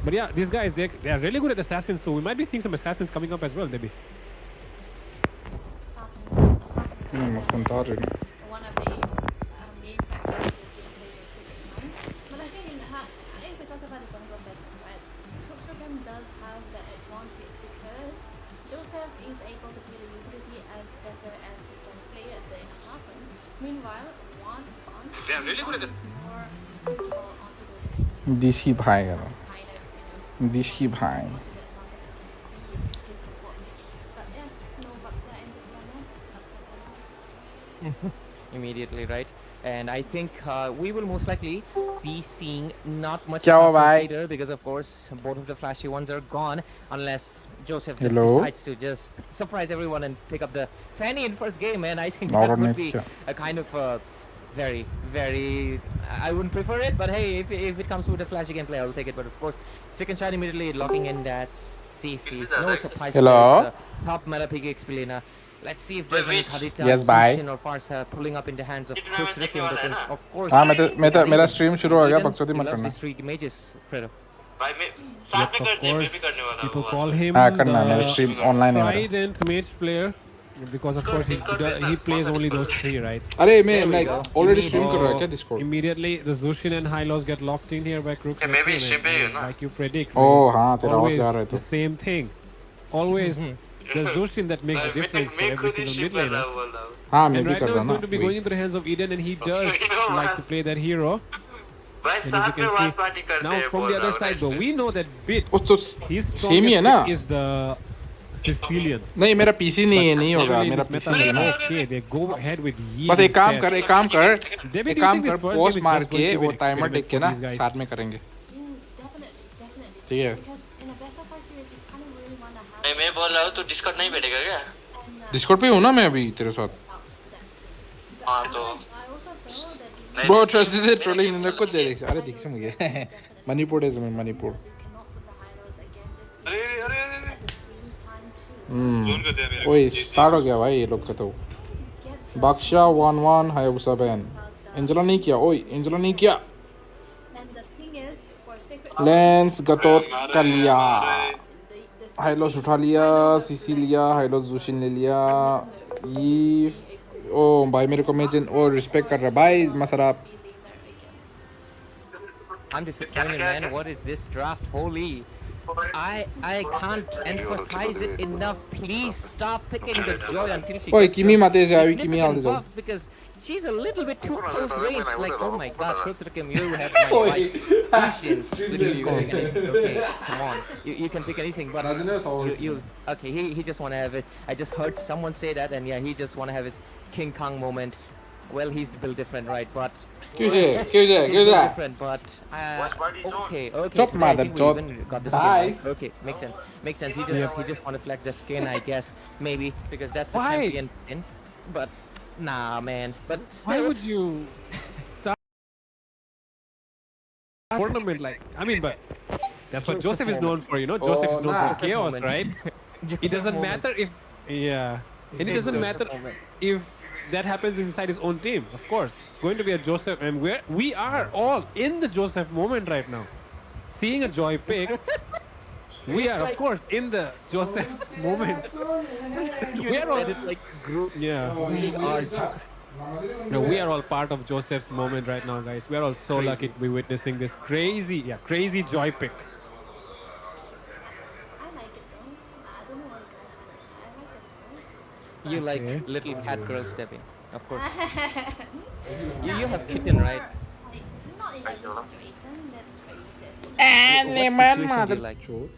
But yeah, these guys, they are really good at assassins, so we might be seeing some assassins coming up as well, Debbie. Contagion. One of the main factors is the player secret sign. But I think if we talk about the jungle better, right, Crux Requiem does have that advantage because Joseph is able to play the utility as better as he can play the assassins. Meanwhile, They are really good at is more suitable onto those enemies. DC भाई यार. Kind of, DC भाई. onto the assassin be his comfort pick. But yeah, no Baxia injured right now. Baxia Immediately, right? And I think we will most likely be seeing not much क्या हुआ assassins भाई? later because of course both of the flashy ones are gone unless Joseph just Hello? decides to just surprise everyone and pick up the Fanny in first game, and I think that would be a kind of very, very. I wouldn't prefer it, but hey, if it comes with a flashy gameplay, I'll take it. But of course, second shot immediately locking in. That's DC. No surprise. Hello? there. It's a top meta pick explainer. Let's see if there's any Khadita, Yes, bye. Sushin or Farsa pulling up in the hands of Crux Requiem because of course. हाँ मेरा stream शुरू हो गया बकचोदी मत करना. Street images, Fredo. भाई मैं साथ में Of करते हैं मैं course, भी करने वाला people हूँ call him हाँ करना मेरा stream online है मेरा. trident mage player because of course he plays only those three, right? अरे मैं like already stream कर रहा है क्या Discord? Immediately the Zushin and Hylos get locked in here by Crux Yeah, maybe Requiem, stream पे ही है ना? like you predict. Oh right? हाँ तेरा आवाज Always जा रहा है the तो. same thing. Always the Zushin that makes the difference for मैं every खुद ही single शिप mid कर laner. रहा हूँ बोल रहा हूँ हाँ मैं And भी right कर now रहा it's ना. going to be going into the hands of Eden, and he does You know like to what? play that hero. भाई And as you साथ में can वार see, पार्टी करते now हैं from बोल the रहा other हूँ side though, next we know that Bit, उस तो his सेम ही है ना. strongest pick is the Sicilian. नहीं मेरा PC नहीं है नहीं होगा Actually, मेरा this PC meta, नहीं है. okay, they go ahead with Yi बस एक काम instead. कर एक काम कर Debbie, एक do you काम think कर this first post game is मार just going के to be वो an टाइमर experiment टेक के for ना these guys? साथ में करेंगे. definitely. ठीक है. Because in a best of 5 series, you kind of really want to have. नहीं मैं बोल रहा हूँ तो डिस्कॉर्ड नहीं बैठेगा क्या And, Discord पे हूँ ना मैं अभी तेरे साथ. हाँ तो I also feel that you नहीं Bro trust दे ट्रोलिंग ने कुछ दे रही अरे देख से मुझे मणिपुर है जमीन Manipur. cannot put the highlights against this अरे अरे अरे at the same time too. Zone कर दिया मेरे ओए स्टार्ट हो गया भाई ये लोग का तो. बक्शा 1-1 हायाबुसा बैन. एंजेला नहीं किया ओए एंजेला नहीं किया. And the thing is, for Sacred lens गतोत कर लिया. the हाइलोस उठा लिया सीसी लिया हाइलोस जुशिन ले लिया. ये ओ भाई मेरे को मेजन और रिस्पेक्ट कर रहा भाई मसरा. I'm disappointed, man. What is this draft? Holy. I can't emphasize it enough. Please stop picking the Joy until she ओए gets किमी some माते से आई किमी आल significant they buff because she's a little bit too close range. Like, oh my god, Crux Requiem, you have my wife. Patience. Literally going anything. Okay, come on. You can pick anything, but you okay, he just wanna have it. I just heard someone say that, and yeah, he just wanna have his King Kong moment. Well, he's built different, right? But क्यों he's क्यों built different, but okay. Chop today I mother, think we chop. even got the Bye. skin right. Okay, makes sense. Makes sense. He just want to flex the skin, I guess, maybe because that's a Why? champion pin. But nah, man. But Why still, would you start a tournament like? I mean, but that's what Joseph Joseph is known for, you know. Oh, Joseph is known nah. for chaos, Moment. right? It doesn't matter if, yeah, and it doesn't matter if that happens inside his own team. Of course, it's going to be a Joseph, and we are all in the Joseph moment right now. Seeing a Joy pick, we are of course in the Joseph moment. You We are all, said it like group. yeah. We are just. No, we are all part of Joseph's moment right now, guys. We are all so lucky to be witnessing this crazy Joy pick. I like it though. I don't know what guys, but I like it. You like Okay. little cat girl stepping, of course. You have kitten, right? Not in every situation, let's face it. And What man situation do mother you like? चोट.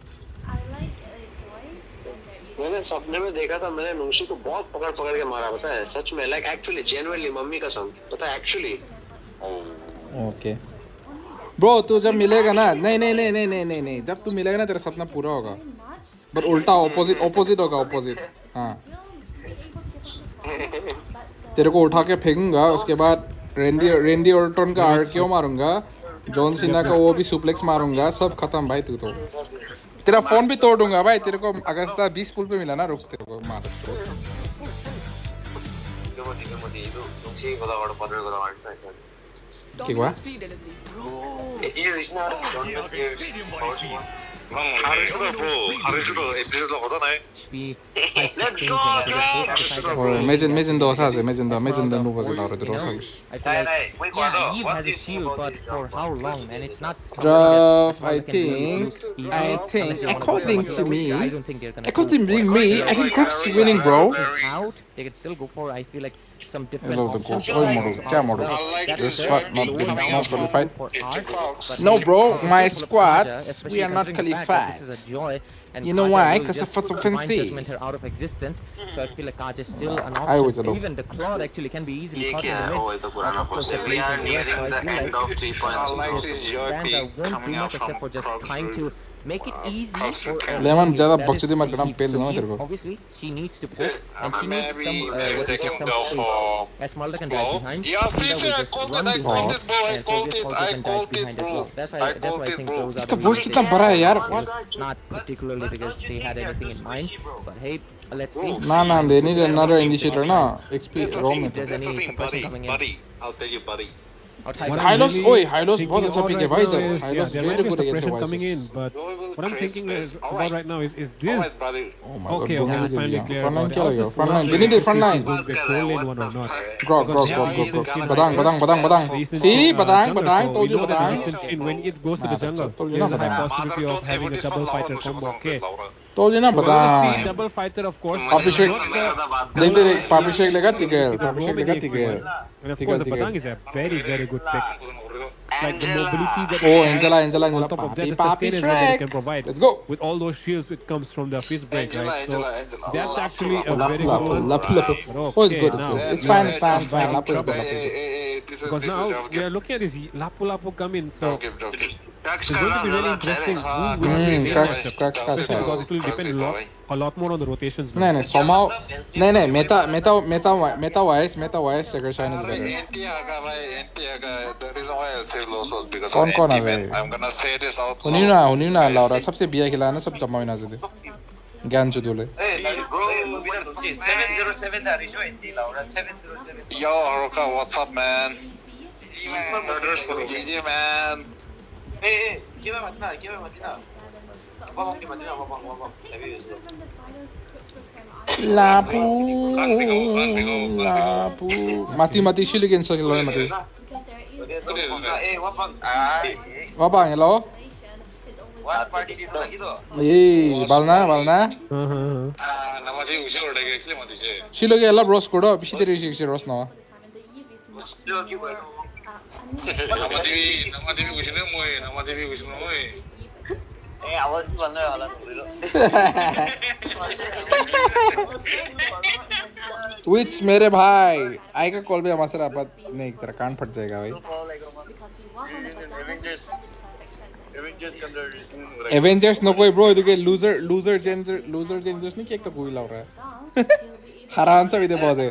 I like Joy when there is. मैंने सपने में देखा था मैंने नुंशी को बहुत पकड़ पकड़ के मारा पता है सच में लाइक एक्चुअली जेन्युइनली मम्मी कसम पता है एक्चुअली ओके ब्रो तू जब मिलेगा ना नहीं नहीं नहीं नहीं नहीं नहीं नहीं जब तू मिलेगा ना तेरा सपना पूरा होगा Much, बट उल्टा ऑपोजिट होगा ऑपोजिट. हाँ will be able to get up the ball, but तेरे को उठा के फेंकूंगा उसके बाद रेंडी ऑर्टन का आरकेओ मारूंगा जॉन सीना का वो भी सुप्लेक्स मारूंगा सब खत्म भाई तू तो. तेरा फोन भी तोड़ दूंगा भाई तेरे को अगस्ता 20 पुल पे मिला ना रुक तेरे को मार चोट. ಇದು ನುಂಶಿ ಗೊತ್ತಾಗೋಡು ಪದವಿ ಗೊತ್ತಾಗ কি কোৱা Free delivery. Here is not here. 하리스도 bro, 하리스도 에피소드 거잖아요. Should be 5-6 games and because both the sides are 메진도 어사지 메진도 누버지 나오더라 어사지 I feel like, yeah, Eve has a shield, but for how long, man? It's not. Draft, something that can be I used easily think, unless they wanna according go to for it, me, which I don't think they're gonna according go to for. me, I think Crux winning, bro. Is out, they can still go for. I feel like some different Hello, the options. goal model, क्या model? This fight not Going good, down not to qualified. for art, but No, hey, bro, it's my still full of squad, danger, we especially are not considering the fact that qualified. This is a joy, and You know Kaja why? will 'Cause of just what's put divine offensive. judgment her out of existence. So I feel like Kaja is still an I would option. allow. Even the Claude actually can be easily caught in the Oh, midst. it's a Purana Of course, the We are blazing red, so nearing I the feel end like of 3 points. I like this Stanza Yorkie won't coming do out much except for from just Crux trying to make it easy Crux for Requiem. Lemon ज़्यादा that बकचोदी is मार के ना Eve. पेल So दूंगा Eve, तेरे को obviously she needs to poke and she needs Maybe some they can some go space. for As Malda can dive blow. behind, Yeah, Hilda see, will I just called run it, I behind, called it, bro, I and called Kyrgyz it, also I can dive called it, behind as bro. well. That's why I called I it, think bro. those are इसका the voice reasons कितना they बड़ा है यार it was not particularly because they had anything in mind, but hey, let's see. ना they need another initiator ना XP ROM If there's any suppression coming in. buddy, I'll tell you, buddy. Or What I'm Hylos really ओए Hylos thinking बहुत अच्छा about pick है right भाई now इधर is, Hylos there might very be good against suppression coming Oasis in, but what I'm thinking is about right now is this. Alright, brother. oh my Okay, god okay, दोनों we they finally दिया clear front line about it. क्या I was लगेगा just front line wondering they need if it front this line is going to get goal lane one or not. grog Because grog now grog he's grog still badang like badang badang badang recent, see badang jungle, badang so told we you know that badang resistance in when it goes to the Nah, jungle, told you there's na a high badang. possibility of having a double fighter combo. Okay, told you ना so we're gonna see badang double fighter, of course. Papi Shake देख दे Papi Shake लेगा Tigreal The Papi Shake roaming लेगा if Tigreal and of course the Badang is a very good pick. Like the mobility that oh he has, Angela on top of that, the Papi sustainers that he can Shrek provide. let's go With all those shields, it comes from the fist break, Angela, right? So Angela. that's actually a Lapu very good one. lapu lapu But oh it's okay, good now, it's fine it's fine it's fine Buying lapu is good trouble. lapu is good Because now we are looking at this Lapu come in, so Don't give. it's going to be really interesting who wins the main Crux matchup. Crux का अच्छा है Because it will depend a lot more on the rotations. now. नहीं somehow नहीं meta wise Sacred Shine is better The reason why I say loss was because कौन of कौन आ anti-ban. गए I'm gonna say this out हुनी loud. ना लाउरा सबसे बिया खिलाना सब जमा होना चाहिए ज्ञान जुदुले Yo, Haruka, what's up, man? GG, man. lapu mati shili gen so kilo mati wabang hello balna shilo ge la bros kodo bishi tere shi ros na which मेरे भाई आएगा कॉल भी हमारे साथ बात नहीं तेरा कान फट जाएगा भाई एवेंजर्स नो कोई ब्रो इधर लूजर जेंजर्स नहीं क्या कोई लाव रहा है हरान सा भी दे बहुत है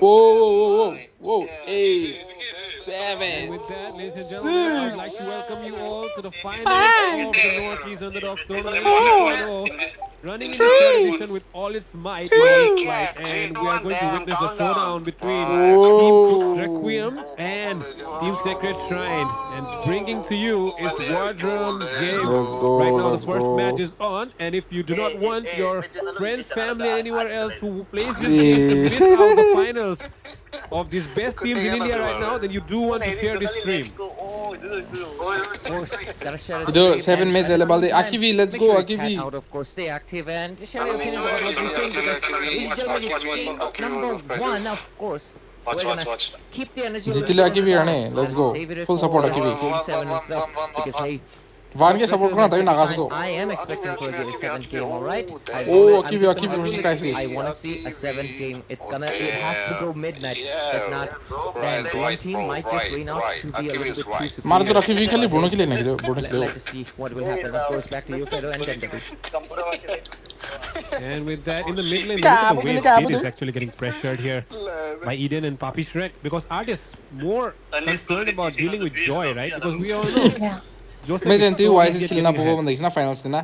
whoa 8 7 With that, ladies and gentlemen, I'd like to welcome you all to the final of the Northeast Underdog Tournament 2.0. Running in the third edition with all its might, and we are going to witness a showdown between Team Crux Requiem and Team Sacred Shrine. And bringing to you is Wardrum Games. Right now, the first match is on, and if you do not want your friends, family, and anywhere else who plays this game to miss out the finals of these best teams in India right now, then you do want to share this stream. Ido 7 match available the Akivi let's go Akivi Out of course, stay active and share your opinions about what you think because this is generally it's game number 1 of course. We're gonna keep the energy. Jitile Akivi rane let's go full support Akivi Game 7 and stuff because hey. Van के support करना था नागास को I am expecting for a game 7 game, alright? Akivi versus Crisis I want to see a 7 game. It has to go midnight. If not, then one team might just win out to be a little bit too superior. मार तो Akivi खाली Bruno के लिए नहीं Bruno के लिए Let's see what will happen. Of course, back to you, Fedo and Dendabu. And with that, in the mid lane, look at the way Art is actually getting pressured here by Eden and Papi Shrek because Art is more concerned about dealing with Joy, right? Because we all know. मैं जानती हूँ vice खेलना बहुत बंदा इसना finals देना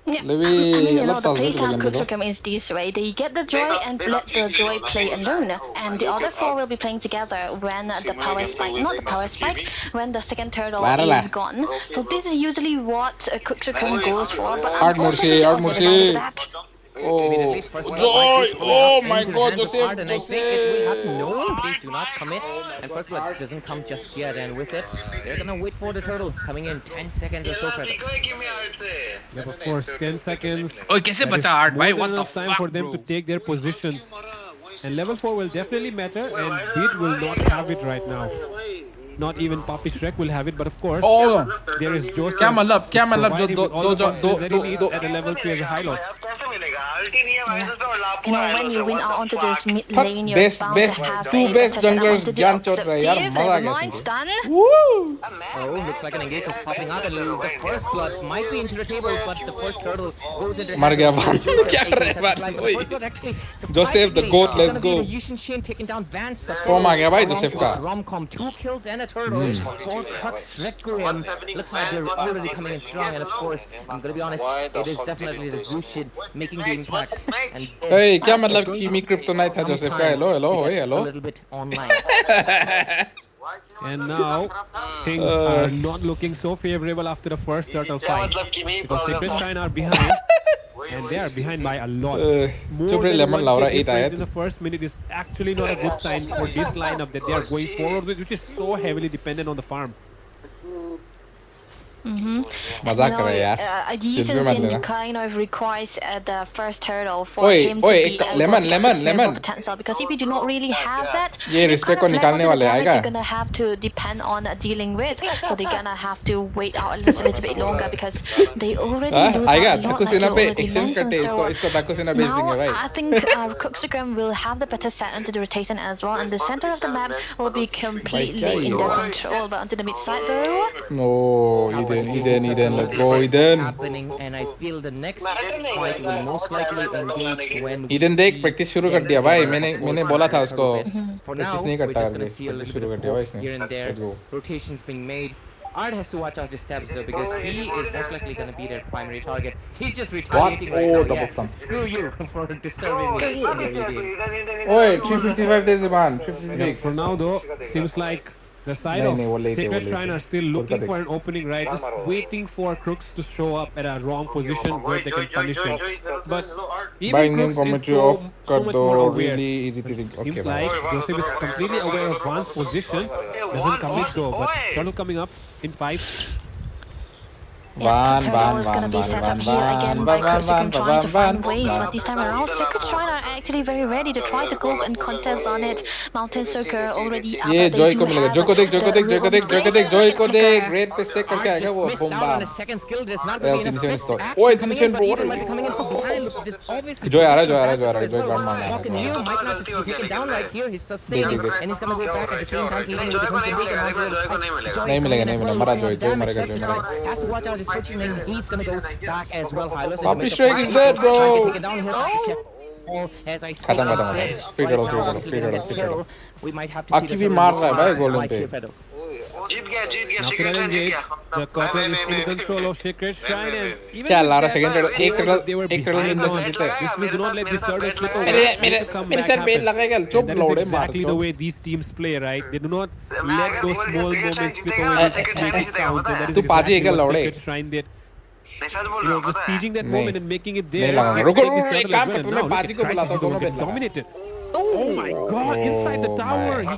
Yeah, Levi, I mean, you know, love the Sazit playtime again, Crux though. Requiem is this way. They get the joy and let the joy play alone. And the other four will be playing together when the power spike, not the power spike, when the second turtle Lara. is gone. So this is usually what Crux Requiem goes for. But Hard Morsi, hard Morsi. Oh, joy! Oh my God, Joseph, And I think it will happen. Joseph! No, they do not commit. And first blood doesn't come just yet. And with it, they're gonna wait for the turtle coming in 10 seconds or so further. Yep, of course, 10 seconds. Oh, कैसे That is बचा hard, more भाई? than What the enough time fuck, for them bro? to take their position. And level 4 will definitely matter, and Beat will not have it right now. Not even Papi Shrek will have it, but of course, Oh, there is Joseph. क्या मतलब जो दो that he needs at a level 3 as a high loss. You know, when you win out onto this mid lane, you're best bound best to have two a best better junglers amount to ज्ञान the चोट रहा है यार objective, मजा आ and गया mine's सुन done. के Woo! Oh, looks like an engage is popping up, and the first blood might be into the table, but the first turtle goes into the मर गया hands of भान Joseph, क्या taking कर रहा है such a भान slide, but the वही first blood actually, Joseph the surprisingly, goat, it's let's gonna be go. the Nungshiyenba taking down Vance. Form आ गया भाई Joseph का Rom-com, 2 kills and a turtle for Crux Requiem. Looks like they're already coming in strong, and of course, I'm gonna be honest, it is definitely the Zushin making the impact. And Hey, क्या it's मतलब going to Kimi take Kryptonite था some Joseph का time hello hello to ओए get hello a little bit online. And now things are not looking so favorable after the first turtle fight because Secret Shrine are behind, and they are behind by a lot. More चुप रहे than lemon 1K लावरा 8 आया difference in the first minute is actually not a good sign for this lineup that they are going forward with, which is so heavily dependent on the farm. मजाक कर रहा है यार Yi जिद भी मत Sin लेना kind of requires the first turtle for ओए him to ओए be एक able lemon to lemon get the lemon potential. Because if you do not really have that, ये you respect kind को of निकालने level वाले the damage आएगा you're gonna have to depend on dealing with. So they're gonna have to wait out just a little bit longer because they already lose आएगा out a lot, ताकू like सेना you पे already exchange mentioned. करते So इसको ताकू सेना भेज देंगे now भाई I think Crux Requiem will have the better set into the rotation as well, and the center of the map will be completely in their control. But onto the mid side though, no Eden let's go Eden Happening, and I feel the next fight will most likely engage when we Eden देख see practice शुरू them कर दिया भाई together, मैंने of course, मैंने बोला था a उसको little bit. For now, practice नहीं we're करता just gonna see a practice little शुरू bit कर of दिया भाई hope इसने here and there. let's go Rotations being made. Art has to watch out his steps though, because he is most likely gonna be their primary target. He's just retaliating right now. double Yeah, thumb. screw you for disturbing me in the early game. ओए 355 days man Yeah, 356 for now though, seems like the side नहीं, वो of late है, वो Secret late Shrine है। are still खुद का looking देख। for an opening, right? Just waiting for Crux to show up at a wrong position where they can punish him. But भाई even name Crux is commentary so, of so कर much दो more aware. really easy to think Seems okay भाई like Joseph is completely aware of Van's position. Doesn't commit though, but turtle coming up in 5. yeah, turtle is gonna be set up here again by Crux Requiem trying to find ways, but this time around Secret Shrine are actually very ready to try to go and contest on it. Mountain Circle already up, ये but Joy they को do मिलेगा have Joy को देख the Joy को rhythm देख kicker. Red पे stake करके Art आएगा just वो missed boom out on bomb the second skill. There's not Well, gonna be enough Tinsen fist stop. action Oi, coming Tinsen in, but board. Eden might be coming in from behind. Obviously, Joy आ रहा है, Joseph Joy आ रहा है, has Joy आ रहा है, as Joy well. ground मारना है, Walking हाँ। Leo might not just be taken down right here. He's sustained, देख। and he's gonna go back at the same time. Healing with the Crimson Beacon on the other side. Joy नहीं is मिलेगा, coming नहीं as मिलेगा, well, मरा looking Joy, on Joy damage. मरेगा, Chef Joy is मरेगा। out, has to watch out his pitching, and he's gonna go back as well. Hylos and Papi make a Shrek play. is dead, bro. Trying to take it down here. Chef, as I speak, खत्म खत्म Fred खत्म free right turtle now free turtle obviously free gonna turtle get free turtle killed. We might have to see आखी the भी turtle मार रहा है move भाई on. golden Like पे here, Fred. जीत गया Now Kiran engage. The Cotton is in control of Secret Shrine, and even क्या with ला रहा that, second turtle they एक were turtle behind में on. जीते This will do not let this turtle slip away. मेरे Need मेरे to come मेरे back sir bell happen. लगेगा And चुप that is लौड़े मार exactly the चुप way these teams play, right? They do not let those small moments slip away. They just make it count, and that is तू पाजी है exactly क्या what लौड़े Secret Shrine did. सच बोल You रहा know, हूँ just पता है seizing that नहीं, moment and making it नहीं there. लगाऊंगा to रुको take this रुको एक turtle as काम well. करता And हूँ मैं now look पाजी at को Crux बुलाता is हूँ दोनों going to पे get dominated. Oh my God! Inside the tower, he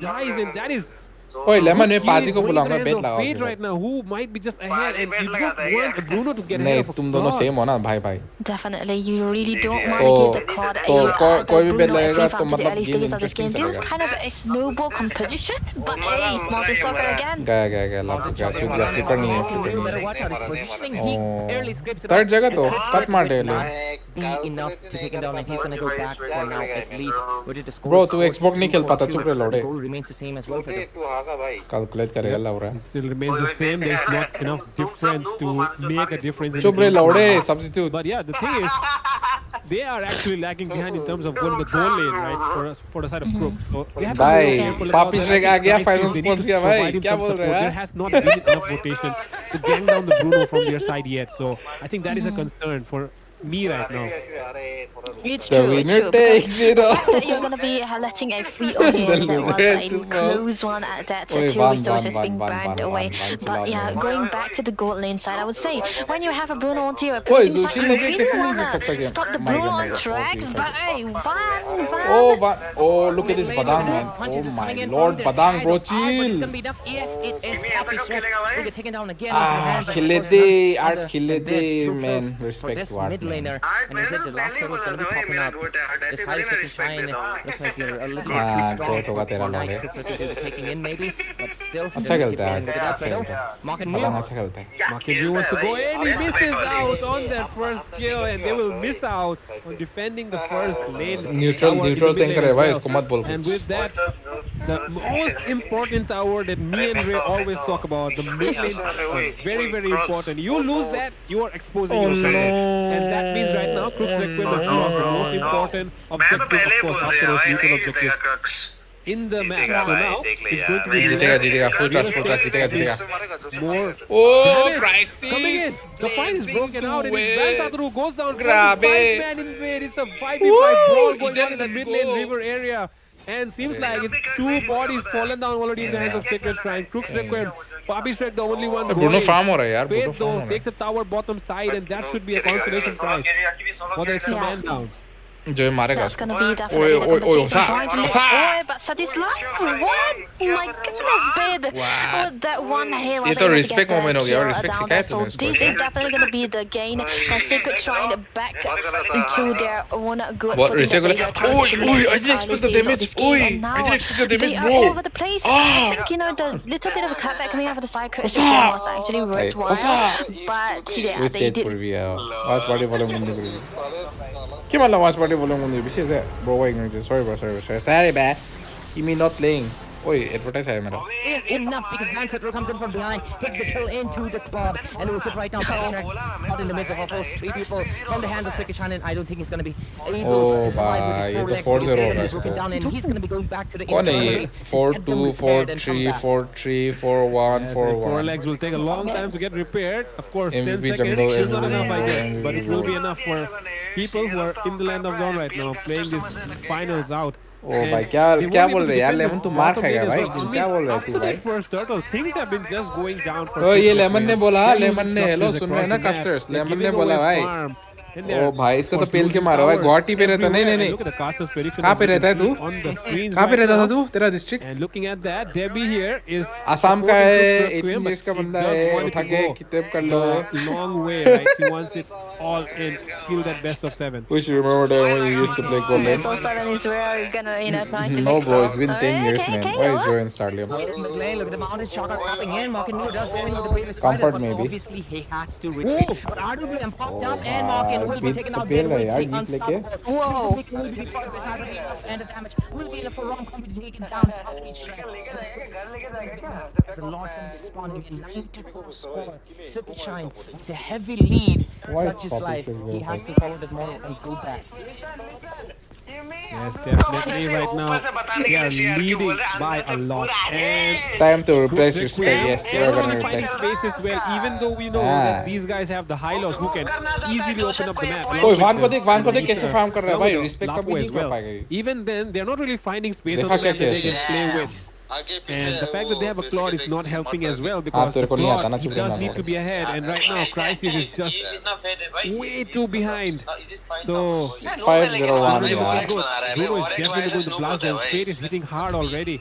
dies, and that is. ओए लेमन मैं He पाजी is को going बुलाऊंगा to the bet hands of लगाओ fate उसके right साथ now. Who might be just ahead, पाजी and बेट you don't लगाता है क्या? want Bruno to get नहीं ahead of तुम दोनों God. सेम हो ना भाई भाई Definitely, you really don't want तो to give the card तो कोई भी बेट Bruno लगेगा F तो to the मतलब early game stages of this game. Interesting This is चलेगा kind of a snowball competition, but hey, Mountain Soccer again. गया लग गया चुप गया फ्लिकर नहीं है फ्लिकर You नहीं better है watch out his positioning. He barely scrapes it third off. जगह तो And कट मार दे ले be enough to take him down, and he's gonna go back for now at least. What did the score? Bro, तू Xbox नहीं खेल पाता, चुप रहे लौड़े। The goal remains the same as well for them. तू आगा भाई कैलकुलेट करेगा लग रहा It still remains the same. There's not enough difference to make a difference. है In चुप the रहे game. लौड़े substitute But yeah, the thing is, they are actually lagging behind in terms of going the goal lane, right? For the side of Crux. So they have to be भाई careful about पापी that. Shrek I आ think गया Christ final is- they need पहुंच to गया provide भाई him क्या some बोल support. रहे There हैं has not been enough rotation to gang down the Bruno from their side yet. So I think that is a concern for me right now. It's The true, it's winner true. takes it all. That you're gonna be letting a free on here The that was loser a has to fall. close one at that Oi, two one, resources one, being one, burned one, away. one, But yeah, one. going back to the gold lane side, I would say when you have a Bruno onto your Oi, opposing side, Zushi you लेके really कैसे नहीं जीत सकता wanna game? stop the My Bruno God, on my God. tracks. Okay, But hey, Van, Oh, oh, look at this Badang man. Punches Oh is my coming in lord, from their Badang side bro, of R, but it's chill. gonna be enough. Yes, it is. Poppy Shrek will get taken down again into the Ah, hands of kill it, of course, none art other kill than it, their true man. kills for Respect this to art, mid man. laner. And is it the last turtle is gonna be popping up? This high second shine looks like you're a little bit too strong great होगा तेरा for lord. Nine Crux Requiem to be taking in maybe, but still. अच्छा खेलता है, With it up अच्छा right खेलता now. है. Mark and Badang Mew. अच्छा खेलता है. Market View wants to go in. He misses out on that first kill, and they will miss out on defending the first lane. Neutral tower in the neutral mid thing lane करे as भाई well. इसको मत बोल And कुछ. with that, the most important tower that me and Ray always talk about, the mid lane, very, very important. You lose that, you are exposing yourself. And that means right now, Crux Requiem has lost the most important objective, of course, after those neutral objectives in the map. So now, it's going to be जीतेगा जीतेगा full trust जीतेगा जीतेगा. more Oh, damage crisis. coming in. The fight is broken out, and it's Van Satru goes down. Grab it. 5-man invade. It's a 5v5 brawl going on in the Let's mid lane go. river area. And seems like it's two bodies fallen down already in the hands of Sacred Shrine. Crux Requiem, Poppy Shrek the only one Bruno going. farm हो रहा है यार. Fate Bruno farm though हो takes the tower bottom side, and that should be a consolation prize for the extra Yeah. man down. रहा है. जो मारेगा. that's gonna be definitely the oi, conversation. Osa, Trying to Osa. oh, but Satisla, what? My goodness, bid. Wow. Oh, that one here. ये तो respect moment हो गया और respect down सिखाया there. So तूने उसको. this is definitely gonna be the gain from Sacred Shrine back into their own good What, footing that Riseko? they were trying Oi, to oi, make I this didn't early expect the stage of damage. this game, Oi, and now I didn't expect the damage, they bro. are all over the place. Ah. I think the little bit of a cutback coming out of the side Crux What's Requiem up? was actually Hey, worthwhile. what's up? But yeah, With they said did. Purvia. Watch party volume on the video. Kim Allah watch party volume on the video. Is that bro? Sorry bro, sorry bad. Give me not playing. Oi, advertise है मेरा. Is enough because Van Satru comes in from behind, takes the kill into the club, and it will put right down Poppy Shrek out in the midst of a force. Three people from the hands of Sacred Shrine, and I don't think he's going to be able Oh, to survive with bhai, his ये four तो legs. 4-0 He's gonna होगा be broken इसका. down, and he's going to be going back to the कौन है ये? infirmary. 4-2, 4-3, 4-3, 4-1, Yes, and four 4-1. legs will take a long time to get repaired. Of course, 10 MVP seconds jungle, is not enough, I MVP guess. But it will be jungle. enough for people who are in the land of Dawn right now, playing this finals out. O And भाई क्या they क्या won't be बोल able to रहे यार defend lemon this तू मार bottom खाएगा lane as भाई well. I क्या mean, बोल रहा है after तू भाई that first turtle, things have been just going down for ओ ये Crux लेमन ने Requiem. बोला They're लेमन losing ने हेलो structures सुन रहे हैं ना across the map. Casters They're lemon ने giving बोला away भाई farm. And ओ they're, भाई of इसको तो course, पेल के losing मारो भाई towers गुवाहाटी पे रहता नहीं everywhere. नहीं And look at the caster's prediction कहाँ as पे you can रहता है see तू on the screens कहाँ पे right रहता था now. तू तेरा district And looking at that, Debbie here is Assam का supporting है Crux 18 Requiem, इयर्स का but she बंदा does है want it उठा to के go किताब कर लो the long way, right? She wants it all in, skilled at best of 7. we should remember that when you used to play Gold So sudden is where you're gonna, try to no make bro it's been 10 okay, years okay, man okay, why is what? Joe in Starlium Lane, look at the mounted shot are popping in. Markin Mew does go in with the previous fighter, Comfort but maybe. obviously he has to retreat. But RWM popped up, and Markin will be taken out. beat Dead will yaar, be beat लेके. unstoppable. Whoa. Will be part of this enough, and the damage will be enough for Rom to be taken down. Poppy Shrek. The Lord's going to be spawning in 94 score. Sacred Shine with a heavy lead. Why Such is Poppy life. Shrek He goes has like to follow that model and go back. Yes, definitely right now they are leading by a lot. And time to replace your Crux spec Requiem, yes we're they're gonna gonna be finding replace space as well, even though we know Ah. that these guys have the high lows who can easily open up the map. ओए वान को देख कैसे farm कर रहा है भाई respect Lapo कभी नहीं as कर well. पाएगा ये. Even then, they're not really finding space on देखा the map क्या that they किया can play with. And the fact that they have a Claude is not helping as well, because तेरे the को नहीं आता Claude, ना he चिपकना does need to be ahead, and right now Crisis is just way too behind. So 5-0-1 Bruno यार. Bruno is definitely going to blast them. Fate is hitting hard already.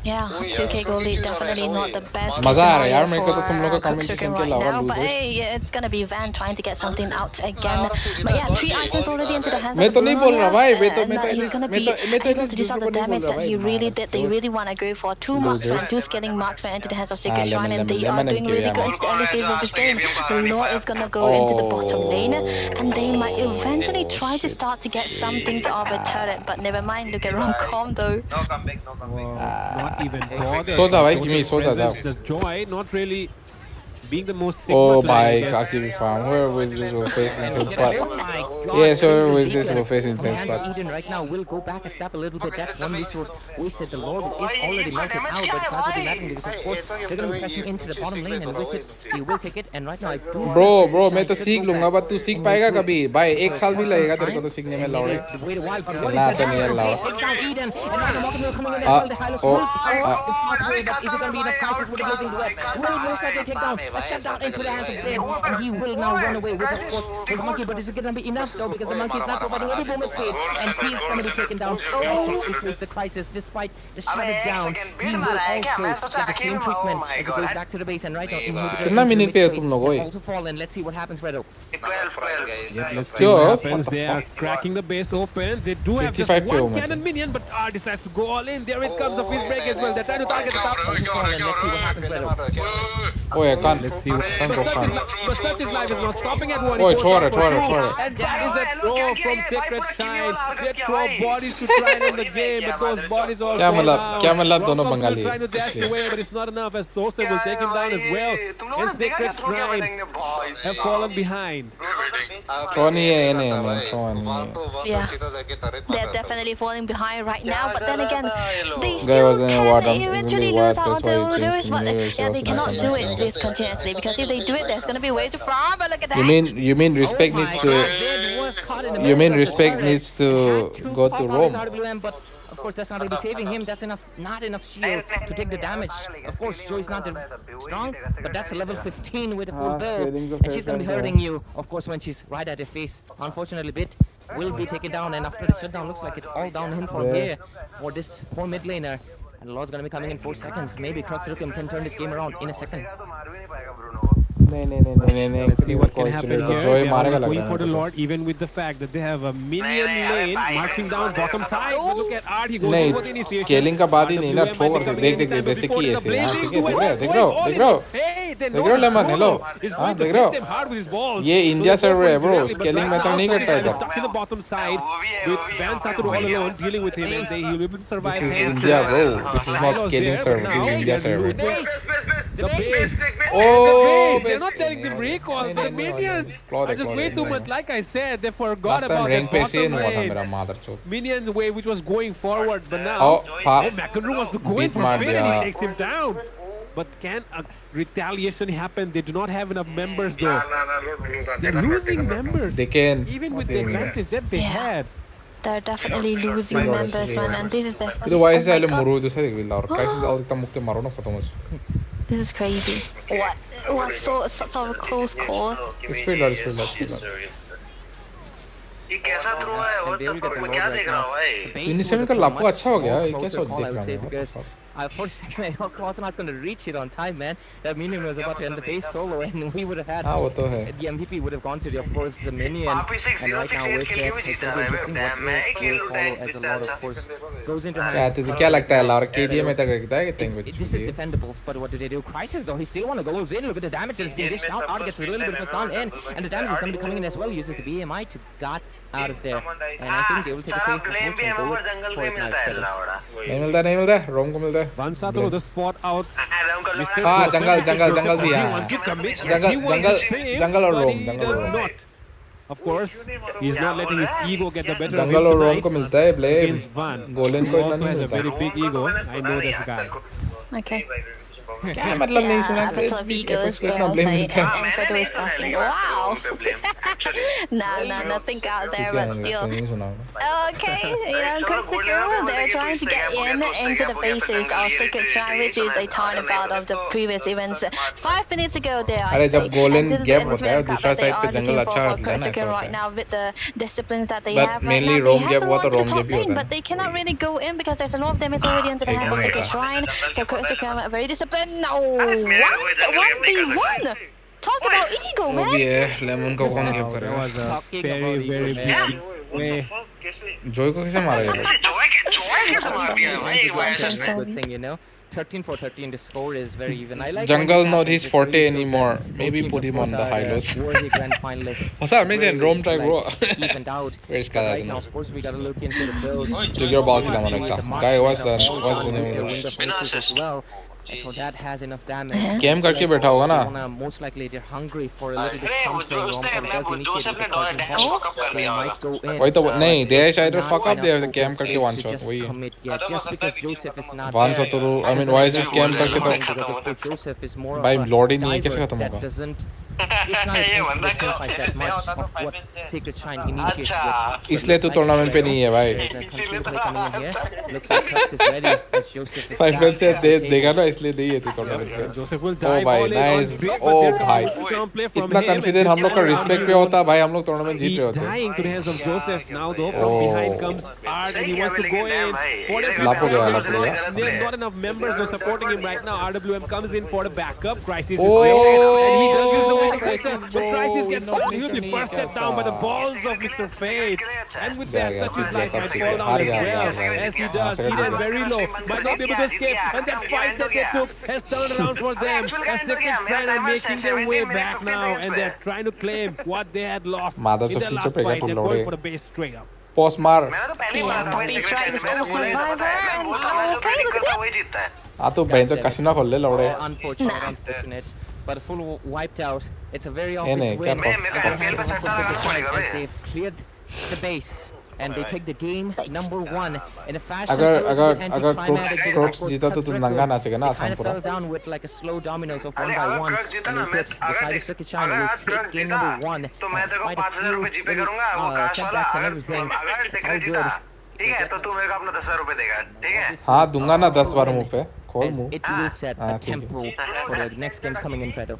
Yeah, 2K goal lead definitely not the best. मजा आ रहा है यार scenario मेरे को तो for, तुम लोग का Crux competition Requiem के right अलावा now, but losers. hey, yeah, it's gonna be Van trying to get something out again. But yeah, 3 items already into the hands मैं of तो नहीं Bruno बोल रहा here, भाई मैं तो and he's gonna be able to dish out the damage that he really did. They really want to go for 2 marksmen, 2 scaling marksmen into the hands of Sacred Shrine, and they are doing really good into the early stages of this game. The Lord is gonna go into the bottom lane, and they might eventually try to start to get something of a turret, but never mind, look at Rom-Com though. Not even bothered. सोचा भाई With give me the सोचा था. presence, the joy not really being the most Sigma Oh, player, I by guess. Kaki farm. Whoever wins this will face And intense look spot. at that. Oh my god. Yes, whoever there wins is a this will beacon face from intense hands of spot. Eden right now will go back a step a little bit. That's one resource. We said the Lord is already melted out, but it's not really mattering because of course they're going to be pressing into the bottom lane, and with it, he will take it. And right now, I do. Bro, मैं तो सीख लूँगा, but तू सीख पाएगा कभी? भाई 1 साल भी लगेगा तेरे को तो सीखने में लौड़े. Wait a while, but what is Nah, that? तो नहीं है लौड़ा. Takes down Eden, and now the Moba will coming in as well. The Hylos will impossible, but is it going to be enough crisis with the closing web? Will most likely take down a shutdown into the hands of Dead, and he will now run away, which of course was Monkey, but is it going to be enough though? Because the Monkey is not providing any movement speed, and he's going to be taken down. Also, replace the crisis despite the shut it down. He will also get the same treatment as he goes back to the base, and right now inhibitor कितना minute पे है तुम लोग? ओए? also fall, and let's see what happens, Fredo. Let's see Yo, what what happens. the They are fuck? cracking the base open. They do have just 55 one पे cannon minion, but R decides to go all in. There it comes, the fish break as well. They're trying to target the top. Also fall, and let's see what happens, Fredo. Oh, I can't. Let's see what Can't go far. But his life is not stopping at one. Oi, He goes throw down it, for throw it, two. throw it. And that is a throw from Sacred Child. They throw bodies to try and end the game, but those bodies all क्या fall मतलब down. क्या मतलब दोनों Rockfall Bengali trying to dash away, but it's not enough as Sosa will take him down as well. And Sacred Child have fallen behind. Throw नहीं है ये नहीं throw नहीं. Yeah. They're definitely falling behind right now, but then again, they Guy still was in a war, can I'm eventually really lose what, out that's why to he lose, changed but to mirrors yeah, they also cannot nice do and it this continuously because if they do it, there's gonna be way too far. But look at that. You mean respect Oh needs my to God, Dead was caught in the you midst mean of the respect turret. needs to Had to go pop to out his Rome. RWM, but of course that's not going to be saving him. That's enough, not enough shield to take the damage. Of course, Joey's not strong, but that's a level 15 with a full build, and she's going to be hurting you. Of course, when she's right at your face. Unfortunately, Bit will be taken down, and after the shutdown, looks like it's all downhill from here for this poor mid laner. And the Lord's going to be coming in 4 seconds. Maybe Crux Requiem can turn this game around in a second. नहीं Let's see what can happen here. Joy They मारेगा are लग going रहा for the है. Lord, even with the fact that they have a minion lane marching down bottom side. But look at Art, he goes नहीं over the initiation. Scaling का बात ही नहीं ना RWM throw might be कर coming देख anytime, but जैसे before कि the ऐसे हाँ blazing ठीक है duel, देख रहे हो all देख in. रहे हो Hey, they देख know रहे हो that lemon hello Moba is हाँ going to देख रहे hit हो them hard with his balls. ये India So they go server है for it bro directly, but scaling right method now, नहीं करता Crux है is stuck in the bottom side with Van Satur all alone dealing with him, and he'll be able to survive. This is him. India bro this is not Silos scaling there, server but this is now India they're server losing. The base. Oh They're not telling them recall, but the minions are just way too much. Like I said, they forgot last time about rank the पे से bottom हुआ था lane. मेरा मादर चोद Minions wave which was going forward, but now Pop McEnroe was going beat for मार Finn and दिया. he takes him down. But can a retaliation happen? They do not have enough members though. They're losing members. they can Even with the advantage that they Yeah. had. They're definitely losing members, man, and this is definitely. ಇದು ವಯಸ್ಸು oh my ಅಲ್ಲಿ God, ಮುರುವುದು ಸರಿ ಇಲ್ಲ ಅವ್ರ ಕೈಸಿ ಅವ್ರಿಗೆ ಮುಕ್ತಿ ಮಾರೋಣ ಫತಮಸ್ this is crazy. What such a close call. इस field ये कैसा थ्रो है? And What they the will get fuck? the मैं Lord क्या right देख now. रहा हूँ भाई? The base इनिशियल was का a लापो अच्छा हो गया, much ये कैसे closer call, देख I would रहा say, हूँ? because for a second I thought Clausen's going to reach it on time, man. That minion was about to end the base solo, and we would have had हाँ वो तो है the MVP would have gone to the, of course, the minion. वापस And right now 6-0-6-8 with के लिए that, भी it's जीता going है to be मैं interesting what मैं will खेल follow, as a lot, of course, goes into क्या hand. तुझे क्या लगता है लार केडीए में तक रखता है कि thing which This is defendable, but what did they do? Crisis though, he still want to go in. Look at the damage that's being dished out. Art gets a little bit of a stun in, and the damage is going to be coming in as well. Uses the BMI to got out of there, and I think they will take a सारा safe blame भी approach and हमें go वो with jungle for पे it मिलता है now. लावड़ा नहीं मिलता है रोम को मिलता है Van Satur the spot out. हाँ जंगल भी He है wants to commit. Jungle He wants jungle to save, जंगल और but रोम he जंगल और does Rome not. Of course, he's not letting his ego get the better of जंगल और him रोम को tonight मिलता है blame against Van. Golan He को इतना also नहीं has a मिलता very big ego. I know this guy. Okay. क्या मतलब नहीं सुना Yeah, Battle of Egos, को where इतना else ब्लेम like, मिलता है and Fredo is asking, wow! Nah, nothing out there, but still. नहीं सुना Okay, Crux Requiem, they're trying to get into the bases of Sacred Shrine, which is a turnabout of the previous events. 5 minutes ago, there. अरे जब Golan this is gap an होता है intermittent दूसरा that they side पे are jungle looking अच्छा for रहता है Crux ना Requiem ऐसा right होता है now with the disciplines that they But have right mainly now. roam They gap have हुआ तो belonged to the roam top gap he lane, होता but है they cannot really go in because there's a lot of damage already into the hands of Sacred Shrine. So Crux Requiem are very disciplined. No, what? 1v1? Talk about ego, वो भी man. है lemon को कौन gap That करेगा was a Talking very, about very ego, big man. way. जोय को कैसे मारा ये लोग जॉय कैसे मार दिया भाई That's वैसे a good thing, you know. 13 for 13, the score is very even. I like Jungle when this not happens. his It forte really shows anymore. that both Maybe teams, put of him course, on the are, high-lows. worthy grand finalists. What's up, amazing? Really, Rome try, bro. evened out. Where's But right Kala? now, of course, we gotta look into the builds. To your ball killer, See man. the Guy was marksman what's the of name all of window it? faces as well. So that has enough damage. Game करके बैठा होगा ना. Most likely they're hungry for a little bit something. Joseph ने dash fuck up कर दिया होगा. वही तो नहीं, they either fuck up, they have the game करके one shot. वही. Just because Joseph is not One shot तो I mean why is this game करके तो Joseph is more भाई लॉर्ड ही of नहीं a कैसे diver खत्म that होगा. doesn't it's not a team fight that much of what Sacred Shrine initiates with. इसलिए तो टूर्नामेंट पे नहीं है भाई. There's a concealed play coming in here. Looks like Crux is ready as Joseph is siphon से back. देगा ना इसलिए नहीं है तू टूर्नामेंट पे. Joseph will ओ dive भाई all in on nice. Brick, oh but they're भाई trying to counterplay from इतना him, and कॉन्फिडेंस हम लोग का रिस्पेक्ट पे होता भाई. हम लोग टूर्नामेंट जीत रहे होते. Dying to the hands of Joseph now though. From behind comes Art and he wants to go in for the लापो गया. There's not enough members who are supporting him right now. RWM comes in for the backup. Crisis is Oh, there, and he does use the way to Crisis, Crisis. But Crisis gets no, down. He'll be नहीं bursted कैसा. down by the balls of Mr. Fate. And with that, गया, such his गया, life सब might ठीक fall है. down हार as गया, well. हार गया. As he does, he is very low. Might not be able to escape. And that fight that they took has turned around for them. As Sacred Shrine are making their way back now, and they're trying to claim what they had lost Mother in of their future last पे fight. क्या They're टूट going रहे. for the base straight up. Post मार. Yeah, Poppy Strike is still survivor, and okay, look at that. आ तो बहन जो कसिना खोल ले लौड़े. Unfortunate. But full wiped out. It's a very नहीं, obvious win. क्या And the hands of Sacred Shrine as they've cleared the base. And they take the game number 1 in a fashion. अगर crooks जीता तो तुम नंगा नाचेगा ना Kind Assam of पूरा. fell down with like a slow dominoes of 1 by 1. And in fact, decided Sacred Shrine will take game number 1. तो मैं तेरे को Despite a 5,000 रुपए जीपे few करूंगा वो काश वाला setbacks and अगर everything. अगर It's all सेक्रेट good. जीता ठीक है तो तू मेरे को अपना 10,000 रुपए देगा ठीक है. हाँ दूंगा ना 10 बार मुंह पे. खोल As मुंह. it will set a ठीक है. tempo for the next games coming in, Fredo.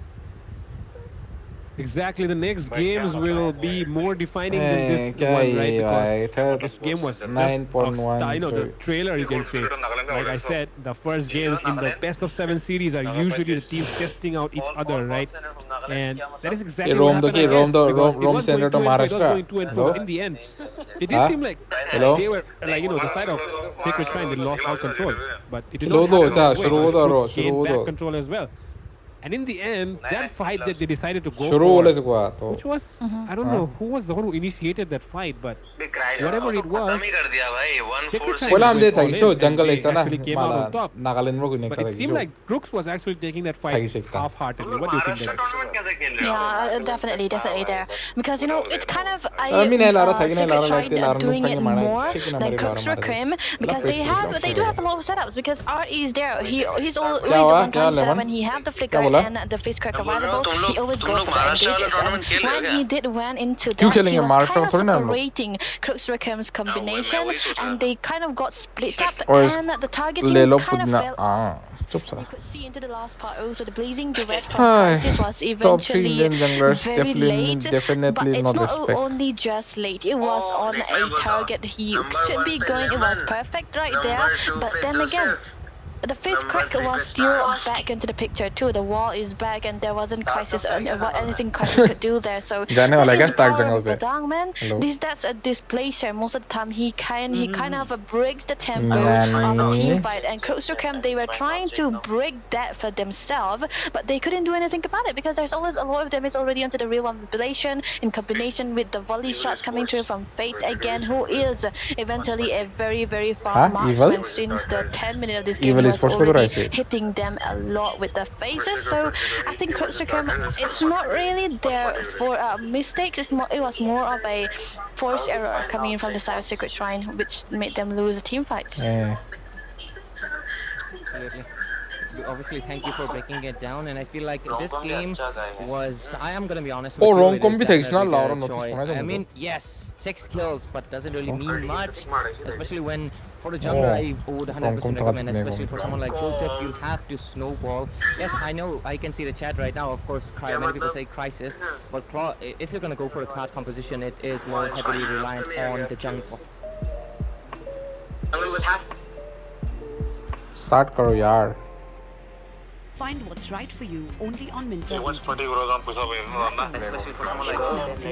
Exactly, the next games will be more defining than this क्या one, ये right? भाई Because this game was just 9.1. you know, the trailer you can say. Like I said, the first games in the best of 7 series are usually the teams testing out each other, right? And that is exactly what happened. I guess, because it was Senator going 2-2, it was Maharashtra. going 2-2. Hello? In the end, it did seem like Hello? they were like the side of Sacred Shrine they lost all control, but it did Slow not दो, happen that way. शुरू The दो, Crux शुरू gained दो. back control as well. And in the end, that fight that they decided to go शुरू for, बोले से हुआ तो. which was, I don't know who was the one who initiated that fight, but whatever it was, खत्म ही कर दिया भाई Sacred 1-4 Shrine पहिला हम went देता all कि in show and jungle they एकता ना actually came out on top. Nagaland में कोई नहीं But करता it कि seemed show. like Crux was actually taking that Thagi fight sekta. half-heartedly. What do you think, Maharashtra David? Tournament कैसे खेल रहे हो Yeah, definitely there. Because it's kind of Ami nahi lara, thagi nahi Sacred lara, Shrine like lara, doing it nukka nahi more mara, chicken than amari Crux lara, Requiem because Lapis they do have a lot of setups because Art is there. He's always Kya hua? one Kya, time setup Lemon? when he have the Kya flicker bola? and the face crack available. तुम He always लोग goes for the Maharashtra वाला engages. Tournament खेल रहे हो When क्या he did went into क्यों that, he खेलेंगे? was Maharashtra kind में of थोड़ी ना हम लोग. separating Crux Requiem's combination वही सोच रहा and they kind of got split up और and the targeting ले लो kind of पुदीना. fell. हाँ चुप सा. You could see into the last part also the blazing duet from Hi. Crisis was Top 3 eventually Indian junglers very late, definitely but it's not not respect. only just late, it was on a target he should be going, it was perfect right there, but then again the face crack was still back into the picture too. The wall is back and there wasn't Crisis anything Crisis could do there. So जाने वाला है क्या that is start the power jungle of पे? Badang, man. Hello? That's a displacer. Most of the time he kind of breaks the tempo of a Nani? team fight. And Crux Requiem, they were trying to break that for themselves, but they couldn't do anything about it because there's always a lot of damage already onto the real one population in combination with the volley shots coming through from Fate again, who is eventually a very, very far Huh? marksman Evil? since the 10 minutes of this game Evil is was for sure, I already see. hitting them a lot with the faces. So I think Crux Requiem, it's not really their for mistakes. It was more of a forced error coming in from the side of Sacred Shrine, which made them lose the team fights. Absolutely. Obviously, thank you for breaking it down, and I feel like this game was. I am gonna be honest with Oh, you. rom-com it भी is था इसना, definitely Laura a notice joy. होना था I मुझे. mean, yes, 6 kills, but doesn't really mean much, especially when for the jungler I would 100% rom-com था recommend, कितने especially for rom-com. someone like Joseph, you have to snowball. Yes, I know I can see the chat right now. Of course, many people say Crisis, but if you're gonna go for a card composition, it is more heavily reliant on the jungle. Start करो यार. Find what's right for you only on Mintra.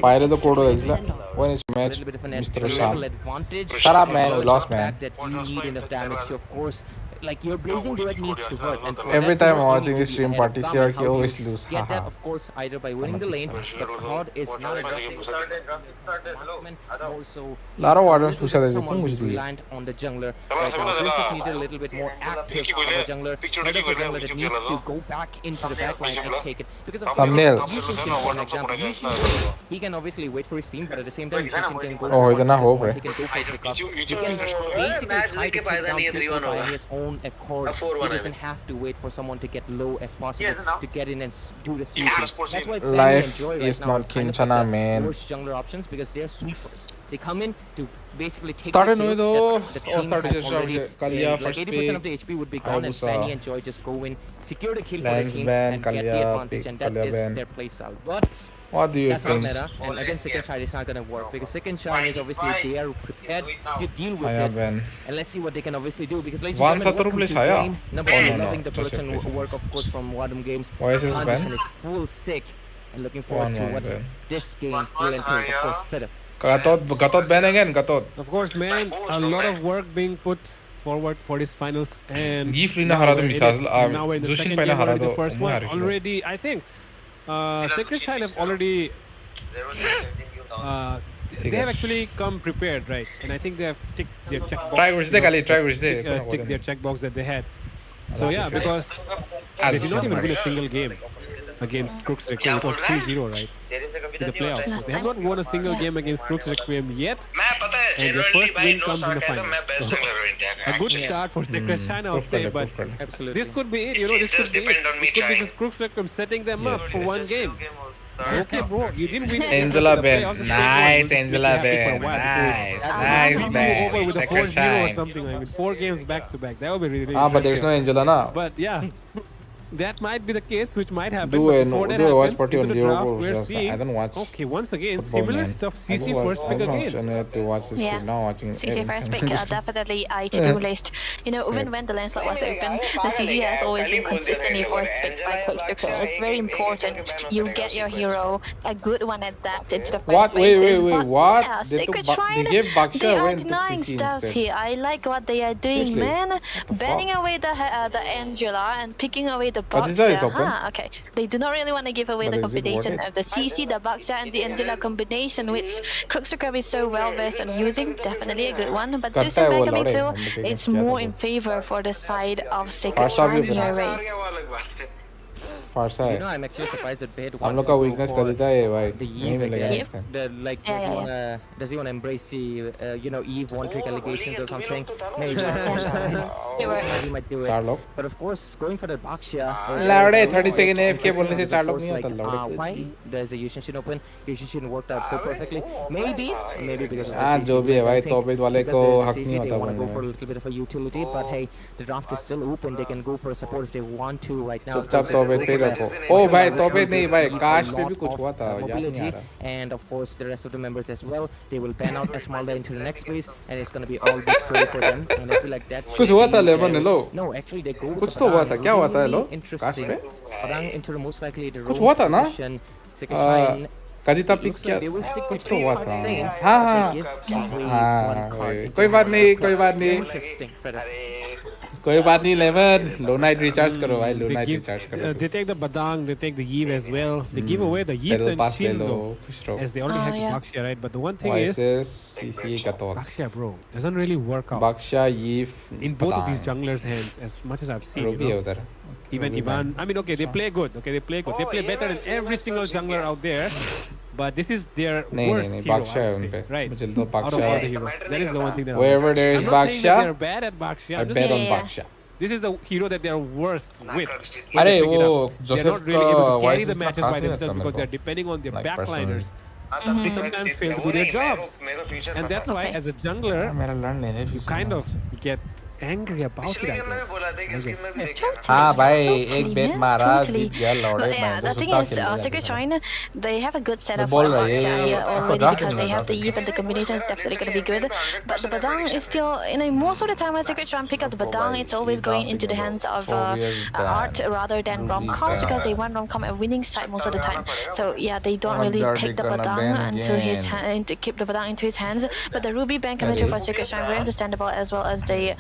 पहले तो code देखला. When it's A match, little bit of an Mr. level Sam. advantage. Shut up, man. We The lost, man. fact that you need enough damage to, of course, like your blazing duet needs to hurt. And for Every that to time hurt, I'm you watching need this to be stream ahead of party, Ram, and CRK how do you always lose. get that? Haha. Of course, either by winning the lane, but COD is not a marksman, more so Lot of he's a Wardens little push out bit the someone thing, who's which is reliant on the jungler. Right now, Joseph needed a little bit more active of a jungler, not of a jungler that needs to go back into the backline and take it. Because of course, Thumbnail. Yushin, for an example, Yushin, he can obviously wait for his team, but at the same time, Yushin can go Oh, for इतना हो one, रहा है. he can go for pickup. He can basically try to take down people by his own accord. He doesn't have to wait for someone to get low as possible to get in and do the sweeping. That's why Fanny Life and Joy is right now are not kind of Kinshana, like the man. worst jungler options because they're sweepers. They come in to basically take Started the kill though. that the Oh, team started has just already Kalia like first 80% of the pick. HP would be gone, and Hayabusa. Fanny and Joy just go in, secure the kill for the Lance team, ban, and get the Kalia advantage, pick, and that Kalia is ban. their play style. But What do you that's not think? meta, and against Second Shine it's not gonna work because Second Shine is obviously they are prepared to deal with Haya it, ban. and let's see what they can obviously do because ladies One and gentlemen, Satoru welcome to plays Haya. game number Oh, 2, no, no, loving the just production your place. work of course from Wadum Games. Why is his Transition ban? is full sick, and looking forward to 1-1 what ban. this game will entail. Of course, Fed Gatot ban again, Gatot. Of course, man, a lot of work being put forward for this finals, and Gif Lina now harado we're in misal, it. Now we're in the Zushin second paina game already. harado, The first umu one harishido. already, I think. Sacred Style have already. They have actually come prepared, right? And I think they have ticked their checkbox. Try Grisde kali, try Grisde. Tick their checkbox that they had. So yeah, because they did not even win a single game against Crux Requiem. It was 3-0, right? In the playoffs. They have not won a single game against Crux Requiem yet. And their first win comes in the finals. So, a good start for Sacred Shine, I would say, but absolutely. this could be it. You know, this could be it. It could be just Crux Requiem setting them up for one game. Okay, bro, you didn't win. Angela the Ben. playoffs, just Nice, take one. Angela We'll just be happy Ben. for a while Nice, before nice we move Ben. over with a Second 4-0 or shine. something like with 4 games back to back. That would be really Ah, but there's no interesting. Angela now. But yeah, that might be the case, which might happen. Do but a before that do a watch happens, party into on the draft, Liverpool. we're Just seeing, I don't watch. okay, once again, football, similar man. stuff. I CC was first pick again. to watch this Yeah. stream. Now watching. CC first pick, everything. definitely I to-do list. You know, even when the landslide was open, the CC has always been consistently first picked by Coach Tuchel. It's very important you get your hero, a good one at that, into the first What? places. Wait, But what? yeah, They took Sacred They Shrine, gave they Baksha are away and took denying CC stuffs instead. here. I like what they are doing, Seriously? man. the Banning fuck? away the Angela and picking away the Aditya is Baksha. open. Okay. They do not really want to give away But the is it combination worth it? of the CC, the Baksha, and the Angela combination, which Crux Requiem is so well versed on using. Definitely a good one. But Karta Justin hai wo Benjamin lade, too, hum loग it's kiya tha more wo. in favor for the side of Sacred Farsa Shrine भी here, बना। right? फारसा You है know, I'm actually surprised that Bed हम wants लोग to का go weakness for कर देता है भाई the नहीं Eve मिलेगा again. next time The, like, Yeah, does he wanna embrace the, you know, Eve one-trick allegations or something? Maybe They were- he might do चार it. लोग But of course, going for the Baksha. लावड़े 30 second AFK बोलने से चार लोग नहीं like, होता लावड़े why? There's a Yushin open. Yushin worked out so perfectly. Maybe because of the हाँ CC, जो भी है भाई I think तौबीद वाले because को there's a हक CC, नहीं they होता want to go for a बोलने little bit of a utility, but hey, the draft is still open. They can go for a support if they want to right now. चुपचाप Versus तौबीद पे ही go for रखो the- ओ भाई for तौबीद the नहीं भाई a काश पे lot भी कुछ of, हुआ था याद नहीं आ mobility, रहा and of course the rest of the members as well. They will pan out Esmeralda into the next phase, and it's going to be all good story for them. And I feel like that. कुछ हुआ था lemon hello No, actually they go with कुछ the तो हुआ Padang. था क्या हुआ था हेलो Really काश interesting. पे Padang into the most likely the कुछ roam हुआ था ना? position. Second Shine, कदिता it पिक looks क्या like they will stick with कुछ तो हुआ था same, हाँ but हाँ they give away हाँ one card वही। into कोई बात the नहीं Crux. कोई बात नहीं Interesting, Fred. कोई बात नहीं लेमन लो नाइट रिचार्ज करो भाई लो They नाइट give, रिचार्ज करो they take the Badang, they take the Eve as well. They give away the Eve Pedal and pass ले Shin लो though, खुश रहो as they already Oh, have the yeah. Baksha, right? But the one thing is, Voices CC का तो Baksha, bro, doesn't really work out Baksha Yif in both of these junglers' hands as much as I've seen. Ruby You है know? उधर Even Ruby Ivan, I mean, okay, they play good. Okay, they play good. They play better than every single jungler out there. But this is their नहीं worst नहीं hero, Baksha I है would उन पे say, right? मुझे तो Out of Baksha all है the heroes, that is the one thing that wherever there is I'm not saying that Baksha they're bad at Baksha. I I'm just bet saying on Yeah, yeah. Baksha this is the hero that they're worst with. अरे They pick it वो up. They're Joseph not really able का to carry voice the इतना matches खास by नहीं themselves लगता because मेरे they're को depending on their like backliners. personally They sometimes fail to do their jobs. And that's why, as a jungler, मेरा learn नहीं you kind of get angry about it, I guess. हाँ भाई Totally, एक बेट man, मारा totally. जीत गया लौड़े But yeah, the thing is, Sacred Shrine, they have a good setup for ball रहा है, Baksha ये here आपको already draft because नहीं they have the draft Eve and the combination is definitely going to be good. But the Badang is still, you know, most of the time when Sacred Shrine pick up the Badang, it's always going into the hands of Art rather than rom-coms because they want rom-com a winning side most of the time. So yeah, they don't really take the Badang into his hand, to keep the Badang into his hands. But the Ruby ban commentary for Sacred Shrine very understandable, as well as the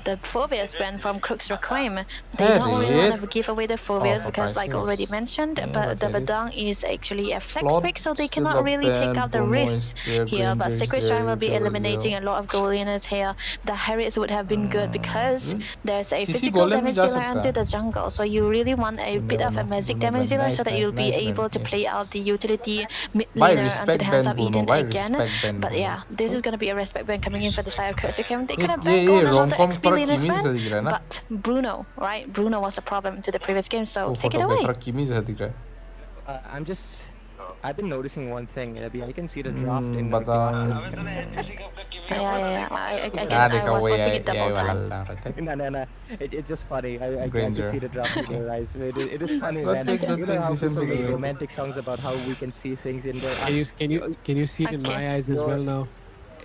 the phobias brand from Crux Requiem. They don't really want to give away the phobias because, like already mentioned, but the Badang is actually a flex pick, so they cannot really take out the risks here. But Sacred Shrine will be eliminating a lot of gold winners here. The Harriets would have been good because there's a physical damage dealer into the jungle, so you really want a bit of a magic damage dealer so that you'll be able to play out the utility mid laner onto the hands of Eden again. But yeah, this is gonna be a respect ban coming in for the side of Crux Requiem. They could have banned gold and all the XP laners ban, but Bruno, right? Bruno was a problem to the previous game, so take it away. I've been noticing one thing, Abby. I can see the draft in the glasses. Yeah. I was watching it double time. No. It's just funny. I can see the draft in your eyes. It is funny, man. You know how people make romantic songs about how we can see things in their eyes. Can you see it in my eyes as well now?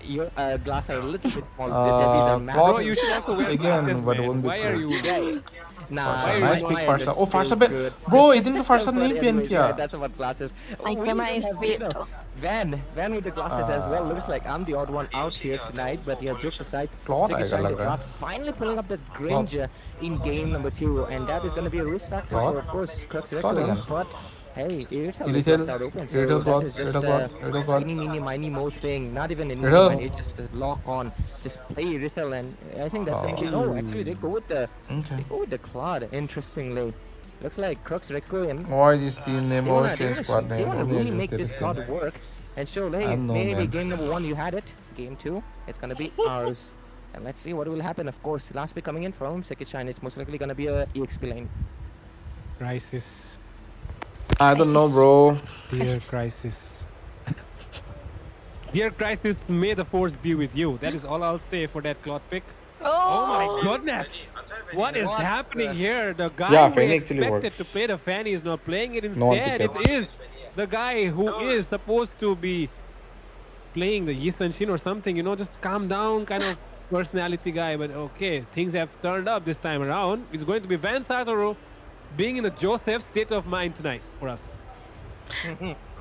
Your glass are a little bit small. These are massive. Bro, you should also wear glasses, man. Why are you? Nah, nice pick Farsa. Oh, Farsa ban. Bro, idin ka Farsa nahi pen kiya. That's about glasses. My camera is weird. Van with the glasses as well. Looks like I'm the odd one out here tonight. But yeah, jokes aside, finally pulling up the Granger in game number 2, and that is going to be a risk factor for, of course, Crux Requiem. But hey, Irithel is left out open, so that is just a mini mode thing. Not even in it's just a lock on. Just play Irithel, and I think that's going to be no. Actually, they go with the Claude. Interestingly, looks like Crux Requiem. Why is this team name Ocean Squad They name? want to really make this card work and show, hey, maybe game number 1 you had it. Game 2, it's gonna be ours. And let's see what will happen. Of course, last pick coming in from Sacred Shrine. It's most likely gonna be a EXP lane. Crisis. I don't know, bro. Dear Crisis. Dear Crisis, may the force be with you. That is all I'll say for that cloth pick. Oh my goodness! What is happening here? The guy who expected to play the Fanny is not playing it instead. It is the guy who is supposed to be playing the Yisan Shin or something, you know, just calm down kind of personality guy. But okay, things have turned up this time around. It's going to be Van Satoru being in the Joseph state of mind tonight for us.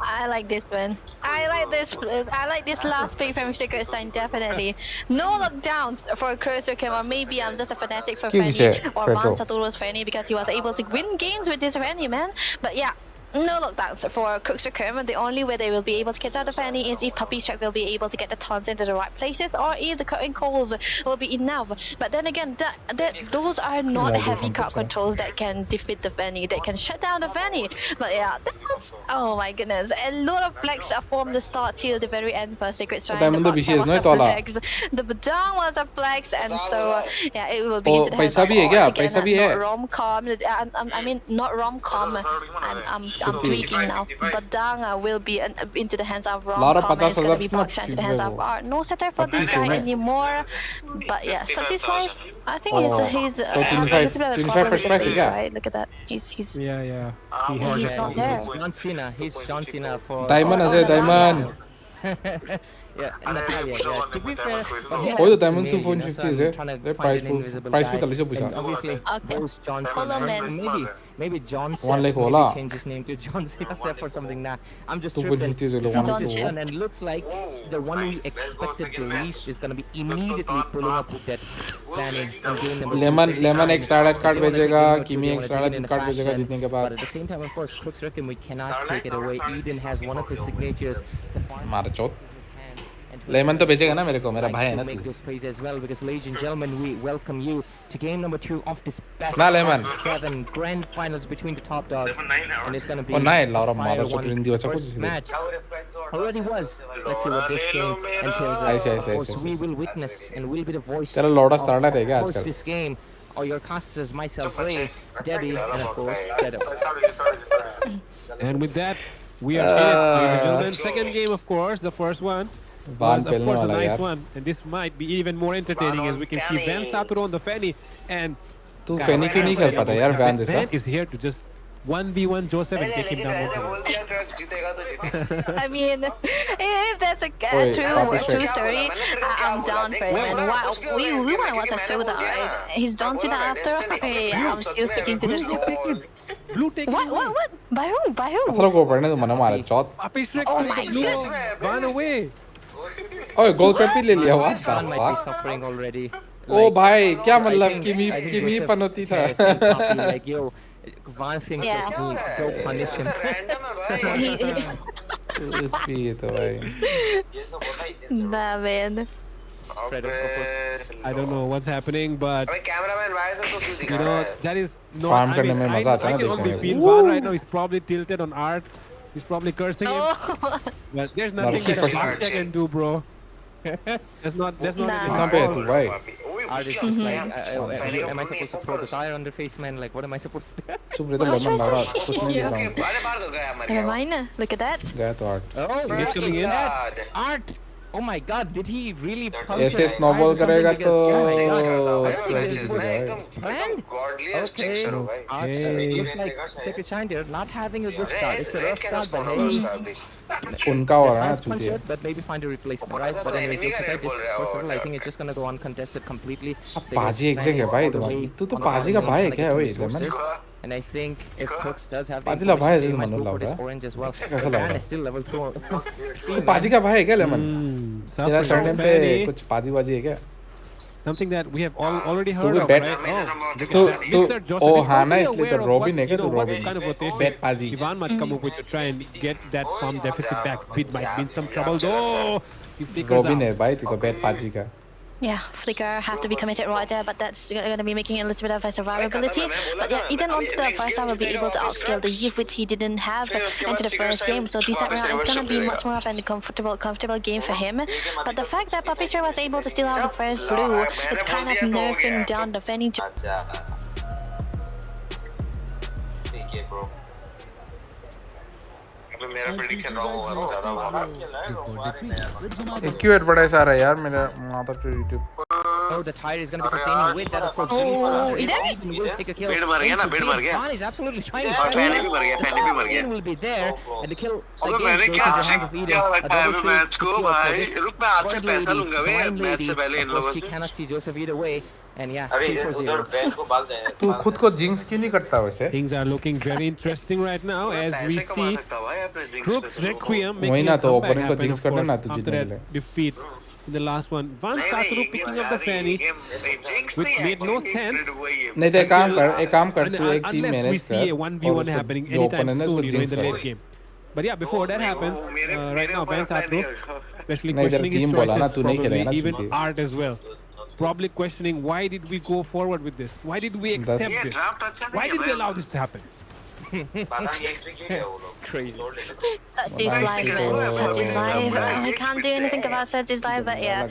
I like this one. I like this last pick from Sacred Shrine, definitely. No lockdowns for Crux Requiem, or maybe I'm just a fanatic for Fanny or Van Satoru's Fanny because he was able to win games with this Fanny, man. But yeah, no lockdowns for Crux Requiem. The only way they will be able to catch out the Fanny is if Puppy Strike will be able to get the taunts into the right places, or if the curtain calls will be enough. But then again, those are not heavy card controls that can defeat the Fanny, that can shut down the Fanny. But yeah, that was, oh my goodness, a lot of flags from the start till the very end for Sacred Shrine. The Badang was a flex, and so yeah, it will be into the hands of not rom-com. I mean, not rom-com. I'm tweaking now. Badang will be into the hands of rom-com, and it's gonna be Baksha into the hands of art. No setup for this guy anymore. But yeah, Sati's life, I think he's a little bit of a problem with right? Look at that. He's He's not there. He's John Cena for Diamond as a Diamond. Yeah, Natalia, yeah. To be fair, the Diamond 250 is it? Price obviously, those John Cena. Maybe John Cena change his name to John Cena for something. Nah, I'm just tripping. John Cena, and looks like the one we expected the least is gonna be immediately pulling up with that planning. Lemon extra card भेजेगा, Kimi extra card भेजेगा जीतने के बाद. But at the same time, of course, Crux Requiem, we cannot take it away. Eden has one of his signatures. मार चोट. Lemon तो भेजेगा ना मेरे को, मेरा भाई है ना तू. This plays as well, because ladies and gentlemen, we welcome you to game number 2 of this best Lemon 7 grand finals between the top dogs, and it's gonna be first match. Already was. Let's see what this game entails us. Of course, we will witness and will be the voice of this game. Or your casters, myself, Ray, Debbie, and of course, Dedo. And with that, we are here, ladies and gentlemen. Second game, of course, the first one was, of course, a nice one, and this might be even more entertaining as we can see Van Satoru on the Fanny, and Fanny क्यों नहीं खेल पाता यार Van जैसा? Van is here to just 1v1 Joseph and take him down once again. I mean, if that's a true story, I'm down for it. And wow, we want to watch a showdown, right? He's John Cena after? Okay, I'm still sticking to the two. Blue take What? By who? अथरों को पढ़ने तो मना मारा चौथ. Oh my god! Run away! Oh, gold pep ले लिया हुआ. John might be suffering already. ओ भाई क्या I मतलब think- किमी I think किमी Joseph पनौती था has seen Poppy, like, yo, Van thinks Yeah. of me, go punish him. Random है भाई कुछ भी है तो भाई Nah, man. Fred, of course. I don't know what's happening, but अबे कैमरामैन भाई तो क्यों दिखा you रहा know है that is not. Farm I करने mean, में मजा आता है I ना can only देखने feel में। Van right now. He's probably tilted on art. He's probably cursing him. Oh. But there's nothing that first- Sasha can do, bro. That's not Nah. anything कितना at पे है all. तू भाई Art is just like, am I supposed to throw the tire on their face, man? Like, what am I supposed to do? चुप रहे तो lemon लग रहा कुछ नहीं दिख रहा हूँ अरे बाहर तो गया मर Never गया mind. Look at that. गया तो art Oh, He's coming in. Art! Oh my god, did he really puncture ऐसे his snowball tires or something? करेगा Because, तो oh my god, I sweat think is it was भाई planned. गॉडलीस्ट Okay, ट्रिक्सटर हो भाई Art, looks like Sacred Shine, they're not having a good start. It's a rough start, but hey, उनका हो रहा है fast punch Chutia it, but maybe find a replacement, right? But anyways, jokes aside, this first of all, I think it's just gonna go uncontested completely. पाजी exact है भाई तुम्हारा तू तो पाजी का भाई है क्या ओए lemon And I think if Crux does have the पाजी ला भाई information, ऐसे he might मनो go for this लगा orange as well. कैसा लग रहा And है it's still level 2. तू पाजी का भाई है क्या लेमन तेरा Suffering सरनेम पे Fanny. कुछ पाजी वाजी है क्या Something that we have already तू heard भी of, बैट right? Oh, तू Mr. तू Joseph ओ is हाँ ना totally इसलिए aware तो of रॉबिन है what, क्या you तू know, what robin kind of rotation bat पाजी Ivan might come up with to try and get that farm deficit back. It might be in some trouble though. He figures robin out. है भाई तू तो bat पाजी का Yeah, Flicker have to be committed right there, but that's going to be making it a little bit of a survivability. But yeah, Eden onto the first time will be able to outscale the Ign-VVitcH he didn't have into the first game. So this time around it's going to be much more of a comfortable game for him. But the fact that Puppyster was able to steal out the first blue, it's kind of nerfing down the Fanny. ठीक है bro अबे मेरा prediction wrong होगा तो ज्यादा होगा एक क्यों एडवर्टाइज आ रहा है यार मेरा माता पे YouTube Oh, the tire is going to be sustaining with that, of course. Oh, Eden will take a kill. Bid मर गया ना, bid मर गया। Van is absolutely trying his और best. फैनी भी मर गया, फैनी भी मर गया। Eden will be there, and the kill अबे again मैंने goes क्या into the hands of check Eden. किया A रखा है double मैच shield को secure for भाई this रुक मैं आपसे blind पैसा lady, लूंगा बे blind मैच lady. से पहले इन Of course, लोगों she से cannot see Joseph either way, and yeah, अरे 3 for उधर 0. बैंक को भाग जाए तू खुद को जिंक्स क्यों नहीं करता वैसे Things are looking very interesting right now as we पैसे कमा see सकता भाई अपने ड्रिंक्स Crux Requiem वही making ना a तो comeback opening को happen, jinx of करना course, ना तू after जीतने that के लिए defeat in the last one. Van Tartarus picking up the Fanny, which made no sense. नहीं तो एक काम कर तू एक team Unless we manage see a कर 1v1 happening जो anytime ओपोनेंट है soon, उसको you know, in jinx the कर late game. But yeah, before that happens, right now Van Tartarus, especially नहीं, इधर questioning his team बोला ना, choices, तू नहीं खेलेगा probably ना, even चूतिया। Art as well. Probably questioning why did we go forward with this? Why did we accept That's- this? Why did we allow this to happen? Crazy. Such is life, man. Such is life. I can't do anything about such is life, but yeah.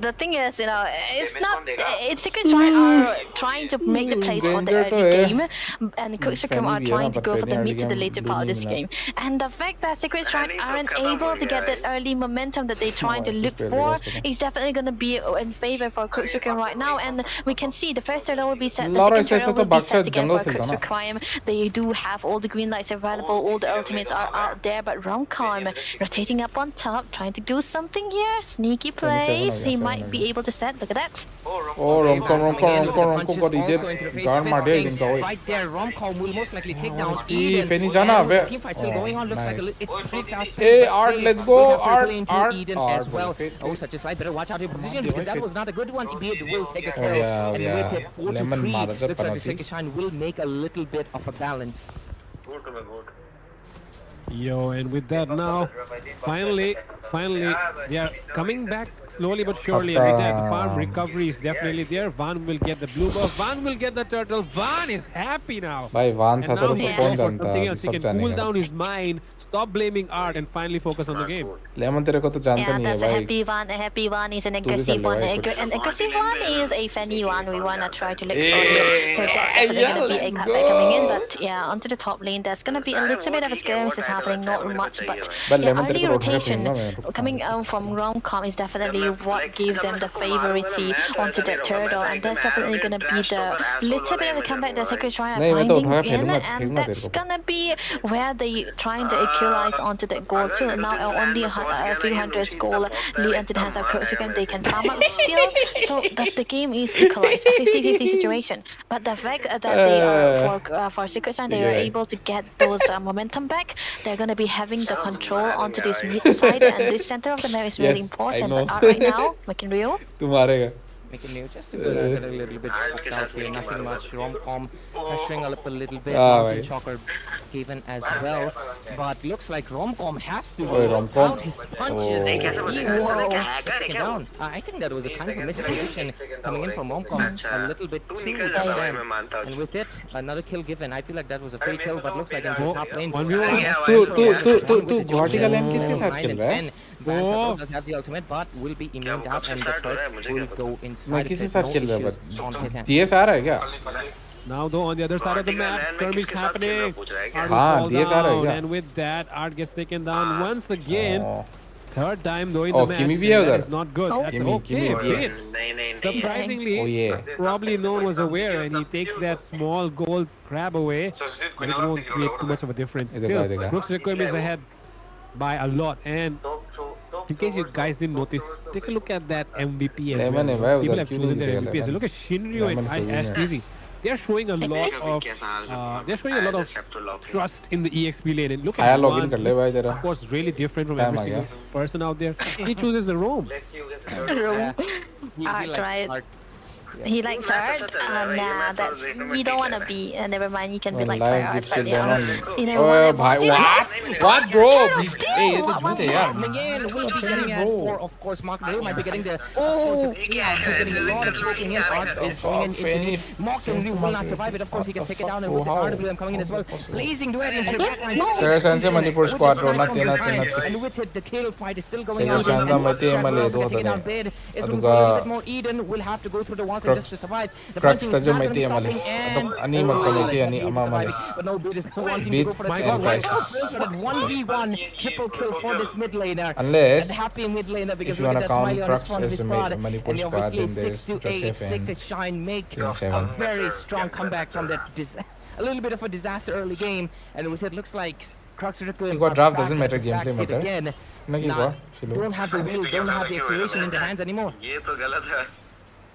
The thing is, you know, it's not. It's Secret Strike are trying to make the plays for the early game, and Crux Requiem are trying to go for the mid to the later part of this game. And the fact that Secret Strike aren't able to get that early momentum that they're trying to look for is definitely going to be in favor for Crux Requiem right now. And we can see the first turtle will be set, the Laura second says turtle that will be the set again for Baksha Crux jungle Requiem. They do have all the green lights available, all the ultimates are out there, but Romcom rotating up on top, trying to do something here. Sneaky plays. He might be able to set. Look at that. Oh romcom को DJ guard मार दिया इनका ओए Right there, Romcom will most likely take down E Eden. फेनी जाना And bay the team fight still going on. Looks like it's pretty fast. Hey, Art, let's go, Art, Art, Eden Art, as well. fit. Oh, such a slide. Better watch out your position because that was not a good one. Eden will take a Oh, kill. yeah, And yeah. with it 4 to Lemon 3, मारा जब looks like the penalty. second shine will make a little bit of a balance. Yo, and with that now, finally, they are coming back slowly but surely. And with that, the farm recovery is definitely there. Van will get the blue buff. Van will get the turtle. Van is happy now. भाई वान And सा now तो he कौन can go for जानता something है else. He सब can cool जानेगा down his mind, stop blaming Art, and finally focus on the game. Lemon तेरे को तो जानता Yeah, नहीं है that's a भाई happy one is an भी aggressive कर ले one. भाई कुछ। An aggressive one is a funny one. We wanna try to look for it. So that's definitely gonna be a cutback coming in. But yeah, onto the top lane, there's gonna be a little bit of a skirmish is happening, not much, but yeah, lemon early तेरे को रोकना rotation पड़ेगा मैं coming from Romcom is definitely what gave them the favority onto that turtle, and that's definitely gonna be the little bit of a comeback that Secret Shrine are नहीं, मैं तो finding उठा in, फेंकूंगा and तेरे that's को। gonna be where they trying to equalize onto that goal too. Now only a few hundreds goal lead into the hands of Crux Requiem. They can farm up still, so that the game is equalized, a 50-50 situation. But the fact that they are for Secret Shrine, they are able to get those momentum back. They're gonna be having the control onto this mid side, and this center of the map is really Yes, I important. know. But right now, making real. तू मारेगा making new, just to get a little bit poked out here, nothing much. Rom-com pressuring up a little bit. Mountain Chalker given as well, but looks like Rom-com has to work out his punches. He will taken down. I think that was a kind of a misposition coming in from Rom-com, a little bit too bad. And with it, another kill given. I feel like that was a free kill, but looks like into the top lane. तू घाटी का lane किसके साथ खेल रहा है? Tartarus does have the ultimate, but will be immune out, and the turret will go inside. मैं किसी साथ खेल रहा हूँ बस on his hand. DS आ रहा है क्या? Now though on the other side of the map, skirmish happening. हाँ, DS आ रहा है क्या? And with that, Art gets taken down once again. Third time though in Oh, the match. Kimi भी है That उधर? is not good. That's Kimi, okay. yes. Surprisingly, Oh, yeah. probably no one was aware, and he takes that small gold grab away, but it won't create too much of a difference. Still, Crux Requiem is ahead by a lot, and in case you guys didn't notice, take a look at that MVP as well. People have chosen their MVP as well. Look at Shinryu and Ash Easy. They're showing a lot of trust in the EXP lane. And look at Juan, of course, really different from every single person out there. He chooses the roam. Art, right? He likes art. Nah, that's you don't want to be. Never mind, you can be like art, but yeah, you know what, bro? Hey, ये तो झूठ है यार. Again, we'll be getting at 4, of course. Mark Day might be getting the exclusive yeah, he's getting a lot of poking in. Art is going into it. Mock and Ryu will not survive it. Of course, he gets taken down, and with the RWM coming in as well, blazing duet into the backline. Sir, Manipur squad ro natte. And with it, the kill fight is still going on. Sir, Taking down bid. Is room for a little bit more. Eden will have to go through the walls just to survive. The punching is not going to be stopping, and but no, Bid is wanting to go for the kill. Right now, that 1v1 triple kill for this mid laner. Unless and happy mid laner, because you look at wanna that smiley on his front of his squad. And obviously 6-8, Sacred Shine make a very strong comeback from that a little bit of a disaster early game, and with it looks like Crux Requiem draft doesn't matter, gameplay matter. Again, don't have the wheel, don't have the acceleration in their hands anymore.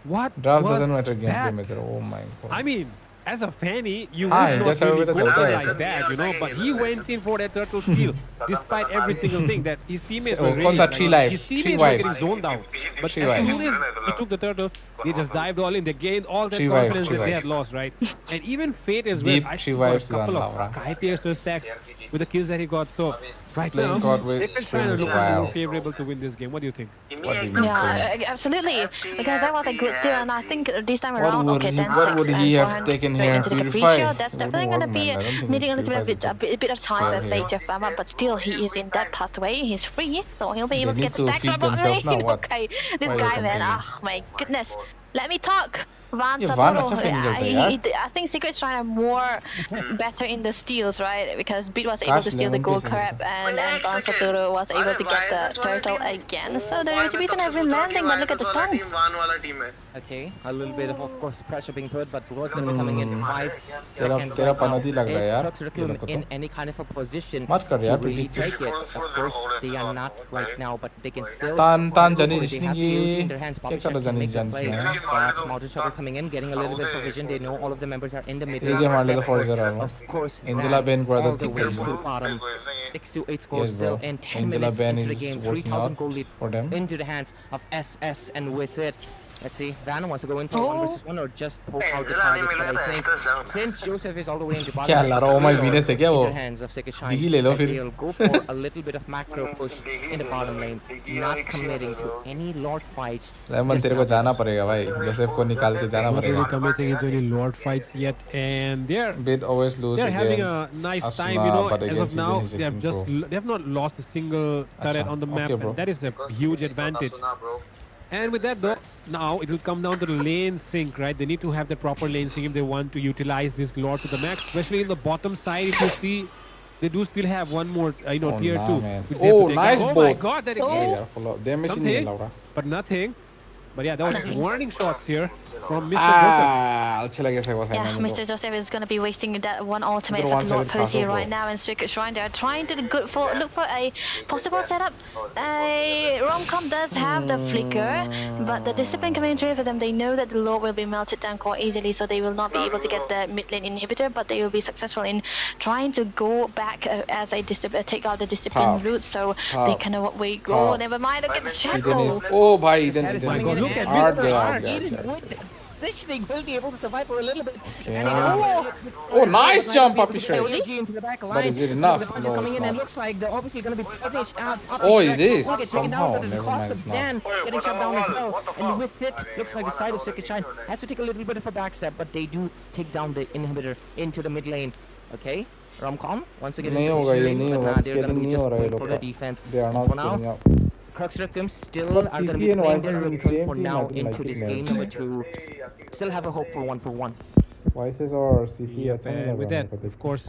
What? Draft doesn't matter, gameplay matter. Oh my god. I mean, as a fanny, you would not really go like that, you know. But he went in for that turtle steal, despite every single thing that his teammates were really. His teammates were getting zoned out. But as soon as he took the turtle, they just dived all in. They gained all that confidence that they had lost, right? And even Fate as well. I think got a couple of Sky Piercer stacks with the kills that he got. So right now, they're trying to look more favorable to win this game. What do you think? Yeah, absolutely. Because that was a good steal, and I think this time around, okay, 10 stacks what would he have taken here? into the Capriccio, that's definitely going to be needing a little bit of time for Fate to farm up, but still he is in that pathway. He's free, so he'll be able to get the stacks up. Okay, this guy, man, oh my goodness. Let me talk. Van Satoru, I think Secret's trying to more better in the steals, right? Because Beat was able to steal the gold crab, and Van Satoru was able to get the turtle again. So the retribution has been landing, but look at the stun. Okay, a little bit of course pressure being put, but Road's gonna be coming in 5 seconds. Is Crux Requiem in any kind of a position to really take it? Of course, they are not right now, but they can still. They have the in their hands. Poppy Shot can make the play. But Mountain Chalker coming in, getting a little bit of vision. They know all of the members are in the middle. Of course, Angela Ben brother all the way to bottom. 6-8 scores still in 10 minutes into the game. 3,000 gold lead into the hands of SS, and with it, let's see, Van wants to go in for 1 versus 1 or just poke out the targets, but I think since Joseph is all the way in the bottom, into the hands of Sacred Shine, they'll go for a little bit of macro push in the bottom lane, not committing to any Lord fights. Lemon, तेरे को जाना पड़ेगा भाई. Joseph को निकाल के जाना पड़ेगा. Not really committing into any Lord fights yet, and they're having a nice time, you know. As of now, they have not lost a single turret on the map, and that is a huge advantage. And with that though, now it will come down to the lane sync, right? They need to have the proper lane sync if they want to utilize this Lord to the max, especially in the bottom side. If you see, they do still have one more, tier 2. Oh, nice boat. Oh my god, that is they're missing it, Laura. But nothing. But yeah, that was warning shots here from Mr. Yeah, Mr. Joseph is going to be wasting that one ultimate for the Lord Percy right now in Sacred Shrine. They are trying to look for a possible setup. Rom-com does have the flicker, but the discipline coming through for them, they know that the Lord will be melted down quite easily, so they will not be able to get the mid lane inhibitor, but they will be successful in trying to go back as a take out the discipline route, so they kind of never mind, look at the shadow. Oh, bhai, then Look at Art, Mr. yeah, Art. yeah. Even with the positioning, will be able to survive for a little bit. Yeah. Oh, nice jump, Puppy Shrek. Into the back line. But is it enough? The punch is No, coming it's in and not. looks like they're obviously going to be punished out. Oh, it is. Will get taken Somehow. down, but at the Never cost mind, of it's not. Dan getting shut down as well. And with it, looks like the side of Circuit Shine has to take a little bit of a backstep, but they do take down the inhibitor into the mid lane. Okay, Romcom once again नहीं into होगा the ये lane, नहीं but होगा nah, they're scaling going to be नहीं just हो रहा है going for लोग the का defense. they are not For now, scaling up Crux Requiem still But are going to CC be and playing YC their in return same for team, I now don't into like this it, game man. number 2. Still have a hope for 1-for-1. Voices और CC Yep, अच्छा नहीं and लग with रहा that, मेरे को of course,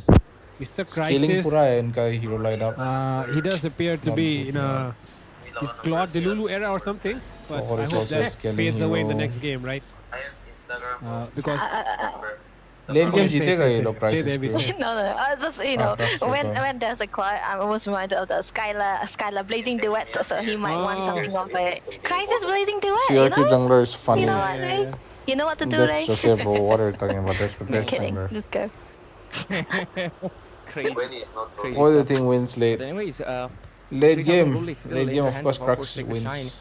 Mr. scaling Crisis, पूरा है इनका hero lineup he does appear to Not be good, in a his Claude Delulu era or something, but Or I is hope also that scaling fades away in the hero. next game, right? Because late game Say, जीतेगा say, ये say, लोग say crisis there, पे Vijay. No, I was just, you know, Crux when Requiem. there's a Clyde, I was reminded of the Skylar Blazing Duet, so he might want Oh. something of a Crisis Blazing Duet, you CRQ know? jungler is funny You know what, Yeah, Ray? yeah. You know what to do, that's Ray? Joseph bro what are you talking about that's the Just best kidding. jungler Just go. Crazy. Crazy all the stuff. thing wins late But anyways, late 3000 game gold league still late in game the of hands course of Crux Sacred wins Shine.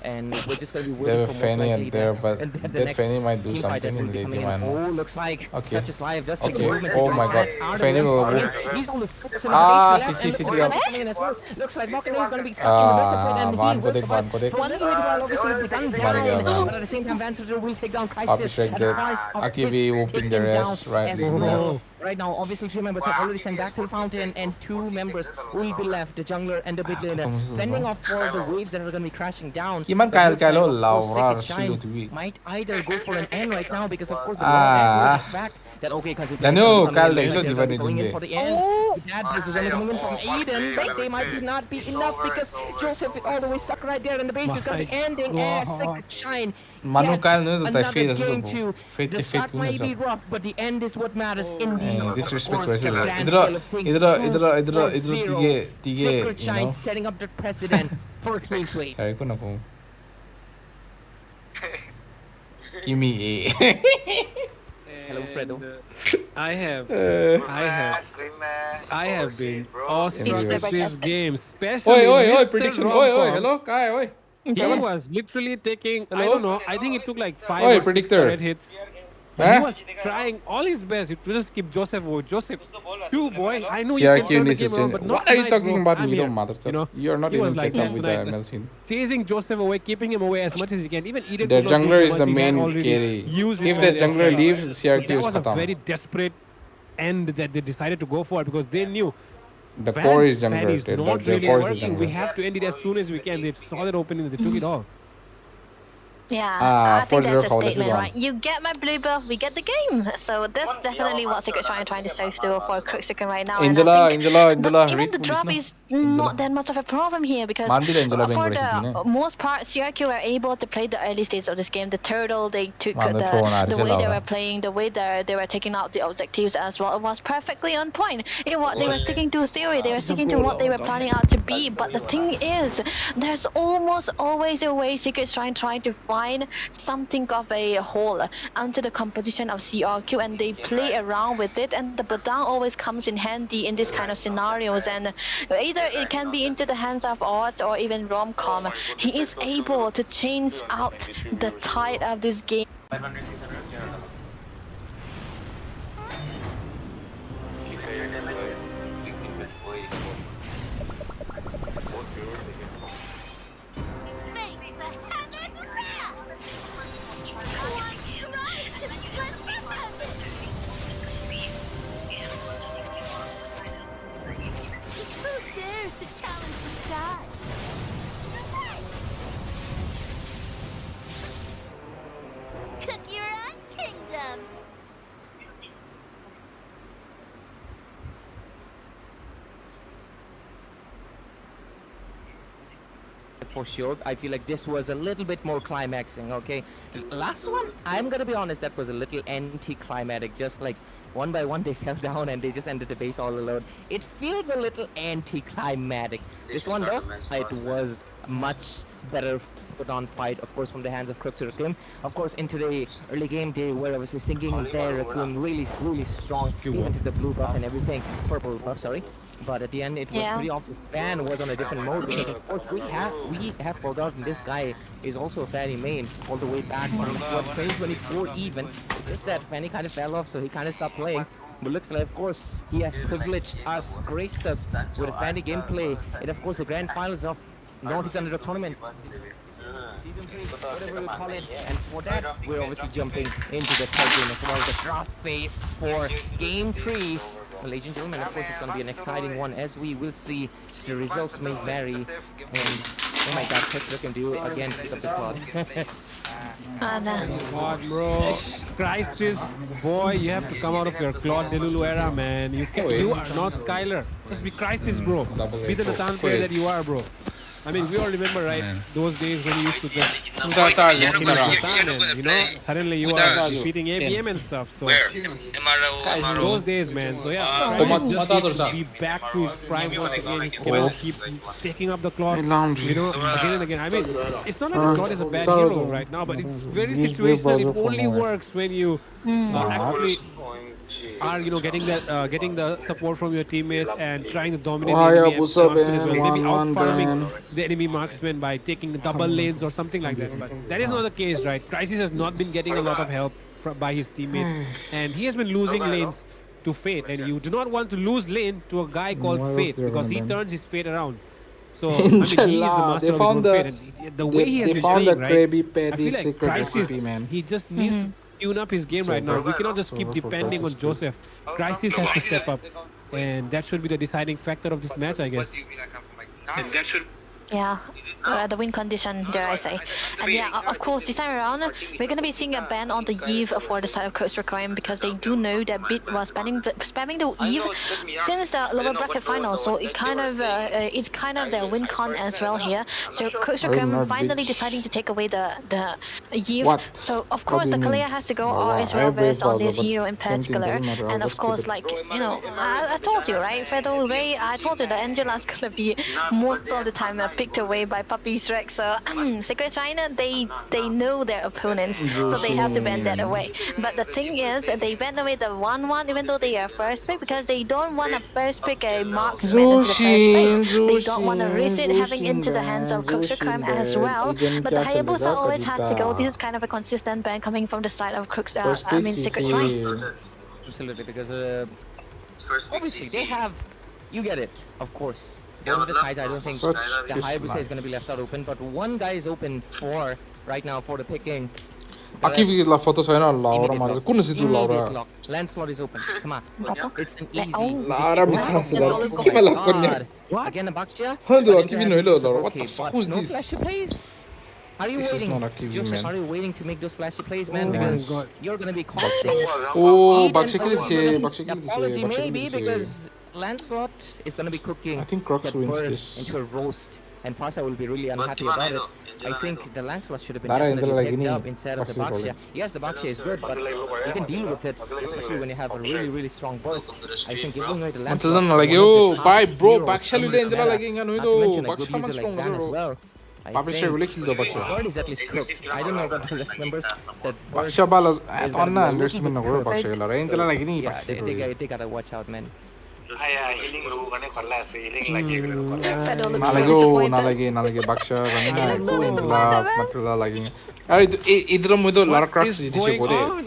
And we're just going to be they waiting have for a most Fanny likely at there but the that next Fanny might do team fight that something will in be late coming game in. I know Oh, looks like Okay. such is live. Just like Okay. movement. Oh my God. Fanny will win. He's only 4% Ah, of see, HP see, left, see, and see. coming in as well. Looks like Mockery is going to be stuck in the midst of it, and he Van will को देख survive. Van को देख For a little bit while, obviously, be done मर गया down. Van But at the same time, Vantage will take down Puppy Crisis Shrek at the dead price of Aki his be whooping taken their down ass right as and well. left Right now, obviously, 3 members have already sent back to the fountain, and 2 members will be left, the jungler and the mid laner, fending off for the waves that are going to be crashing down. Kiman But looks like, kaya of course, Laura Sacred Shine Sulutuwi. might either go for an end right now because, of course, the law as well as the fact that, okay, because it's Janu, Kyle, they're iso di ba ni going in Junde? for the end. Oh. That base is only coming in from Aiden, but they might not be enough because Joseph is all the way stuck right there, and the base is going to be ending as Sacred Shine. Manu gets Kyle no to another fade as game well. to Fade the to start fade might be rough, but the end is what matters in the disrespect of course, the Brazil. grand Idra scale of things. idra 2-4-0. tige Sacred you Shine know. setting up the precedent for a clean sweep. Sorry ko na po. Kimi A. Hello, Fredo. I have been awestruck Anyways. with this game, especially Oi, Mr. prediction. Romcom. Oi, hello, Kai, oi. He was literally taking, I Hello? don't know, I think it took like 5 Oi, or 6 predictor. turret hits. But Huh? he was trying all his best to just keep Joseph away. Joseph, you boy, I know you CRQ can turn the needs to game around, change. but not What are you tonight, talking bro. about? I'm You here. don't matter. You know, You're not he was even like catch up that with the tonight, ML scene. chasing Joseph away, keeping him away as much as he can. Even Eden The could not do jungler too is much. the He had main already carry. used his If the value jungler as well. leaves, CRQ That is was a khatam. very desperate end that they decided to go for because they knew The core is Van jungler. is The not core really is the working. We jungler. have to end it as soon as we can. They saw that opening, they took it all. Yeah, Ah, I think that's a 4-0 statement, call, right? You get my blue buff, we get the game. So that's definitely what Sacred Shine trying to save do for Crux Requiem right now. And I think Angela, even read the police drop na. is not that much of a problem here because Maan bhi the Angela for Bengal si the most part, CRQ were able to play the early stages of this game. The turtle, they took Maan the throw na the way they Angela. were playing, the way they were taking out the objectives as well. It was perfectly on point. They were sticking to theory. They were sticking to what they were planning out to be. But the thing is, there's almost always a way Sacred Shine trying to find something of a hole onto the composition of CRQ, and they play around with it, and the Badang always comes in handy in this kind of scenarios, and either it can be into the hands of Art or even Romcom. He is able to change out the tide of this game. Who dares to challenge the sky? Cook your own kingdom. For sure, I feel like this was a little bit more climaxing, okay? Last one, I'm gonna be honest, that was a little anti-climatic, just like one by one they fell down and they just ended the base all alone. It feels a little anti-climatic. This one though, it was much better put on fight, of course, from the hands of Crux Requiem. Of course, into the early game, they were obviously singing their Requiem really strong. They entered the blue buff and everything, purple buff, sorry. But at the end, it was pretty obvious. Ban was on a different mode because, of course, we have forgotten this guy is also a Fanny main all the way back from 2024 even. Just that Fanny kind of fell off, so he kind of stopped playing. But looks like, of course, he has privileged us, graced us with a Fanny gameplay. And of course, the grand finals of Northeast Underdog Tournament. Season 3, whatever we call it. And for that, we're obviously jumping into the third game as well. The draft phase for Game 3. Well, ladies and gentlemen, of course, it's going to be an exciting one, as we will see. The results may vary. And oh my god, Crux Requiem do again pick up the quad. God, bro. Crisis, boy, you have to come out of your Claude Delulu era, man. You are not Skylar. Just be Crisis, bro. Be the Nathan player that you are, bro. I mean, we all remember, right? Those days when you used to just Nathan and, you know, suddenly you are defeating ABM and stuff. So those days, man. So yeah, just needs to be back to his prime once again. He cannot keep taking up the clock, you know, again and again. I mean, it's not like the clock is a bad hero right now, but it's very situational. It only works when you actually are, you know, getting the support from your teammates and trying to dominate the enemy marksman as well. Maybe out-farming the enemy marksman by taking the double lanes or something like that. But that is not the case, right? Crisis has not been getting a lot of help by his teammates, and he has been losing lanes to Fate. And you do not want to lose lane to a guy called Fate because he turns his Fate around. So I mean, he is the master of his own Fate, and the way he has been playing, right? I feel like Crisis, he just needs to tune up his game right now. We cannot just keep depending on Joseph. Crisis has to step up, and that should be the deciding factor of this match, I guess. And that should the win condition, dare I say. And yeah, of course, this time around, we're going to be seeing a ban on the Eve for the side of Crux Requiem because they do know that Bit was spamming the Eve since the lower bracket final. So it kind of it's kind of their win con as well here. So Crux Requiem finally deciding to take away the Eve. So of course the Kalia has to go all Israel based on this hero in particular. And of course, like, you know, I told you, right, Federal Ray, I told you that Angela's gonna be most of the time picked away by Puppies, right? So Secret China, they know their opponents, so they have to ban that away. But the thing is, they ban away the 1-1 even though they are first pick because they don't want to first pick a marksman into the first place. They don't want to risk it having into the hands of Crux Requiem as well. But the Hayabusa always has to go. This is kind of a consistent ban coming from the side of Secret Shrine. Absolutely, because obviously they have, you get it, of course. Going with the sides, I don't think the Hayabusa is going to be left out open, but one guy is open for right now for the picking. Akivila photo छैन लाउरा मार्छ कुन सितु लाउरा Lancelot is open. Come on. It's an easy. लारा मित्र के मला कन्या Again a Baxia? हन्दु Akivi नइलो लाउरा what the fuck is No this flashy plays. Are you waiting? Joseph, are you waiting to make those flashy plays, man? Because you're going to be costing. Oh, Baxi maybe because Lancelot is going to be cooking. I think Crux wins this into a roast, and Farsa will be really unhappy about it. I think the Lancelot should have been definitely picked up instead of the Baxia. Yes, the Baxia is good, but you can deal with it, especially when you have a really strong burst. I think giving away the Lancelot. Bye, bro. Baxia lule Angela lagi nga not to mention a good user like Dan as well. Publisher really killed the Baxia. Bird is at least cooked. I don't know about the rest members. That Baxia bala on na underestimate na gro Baxia la. Angela lagi ni. Yeah, they gotta watch out, man. Nalagi Baxia lagi. Idro mudo lara Crux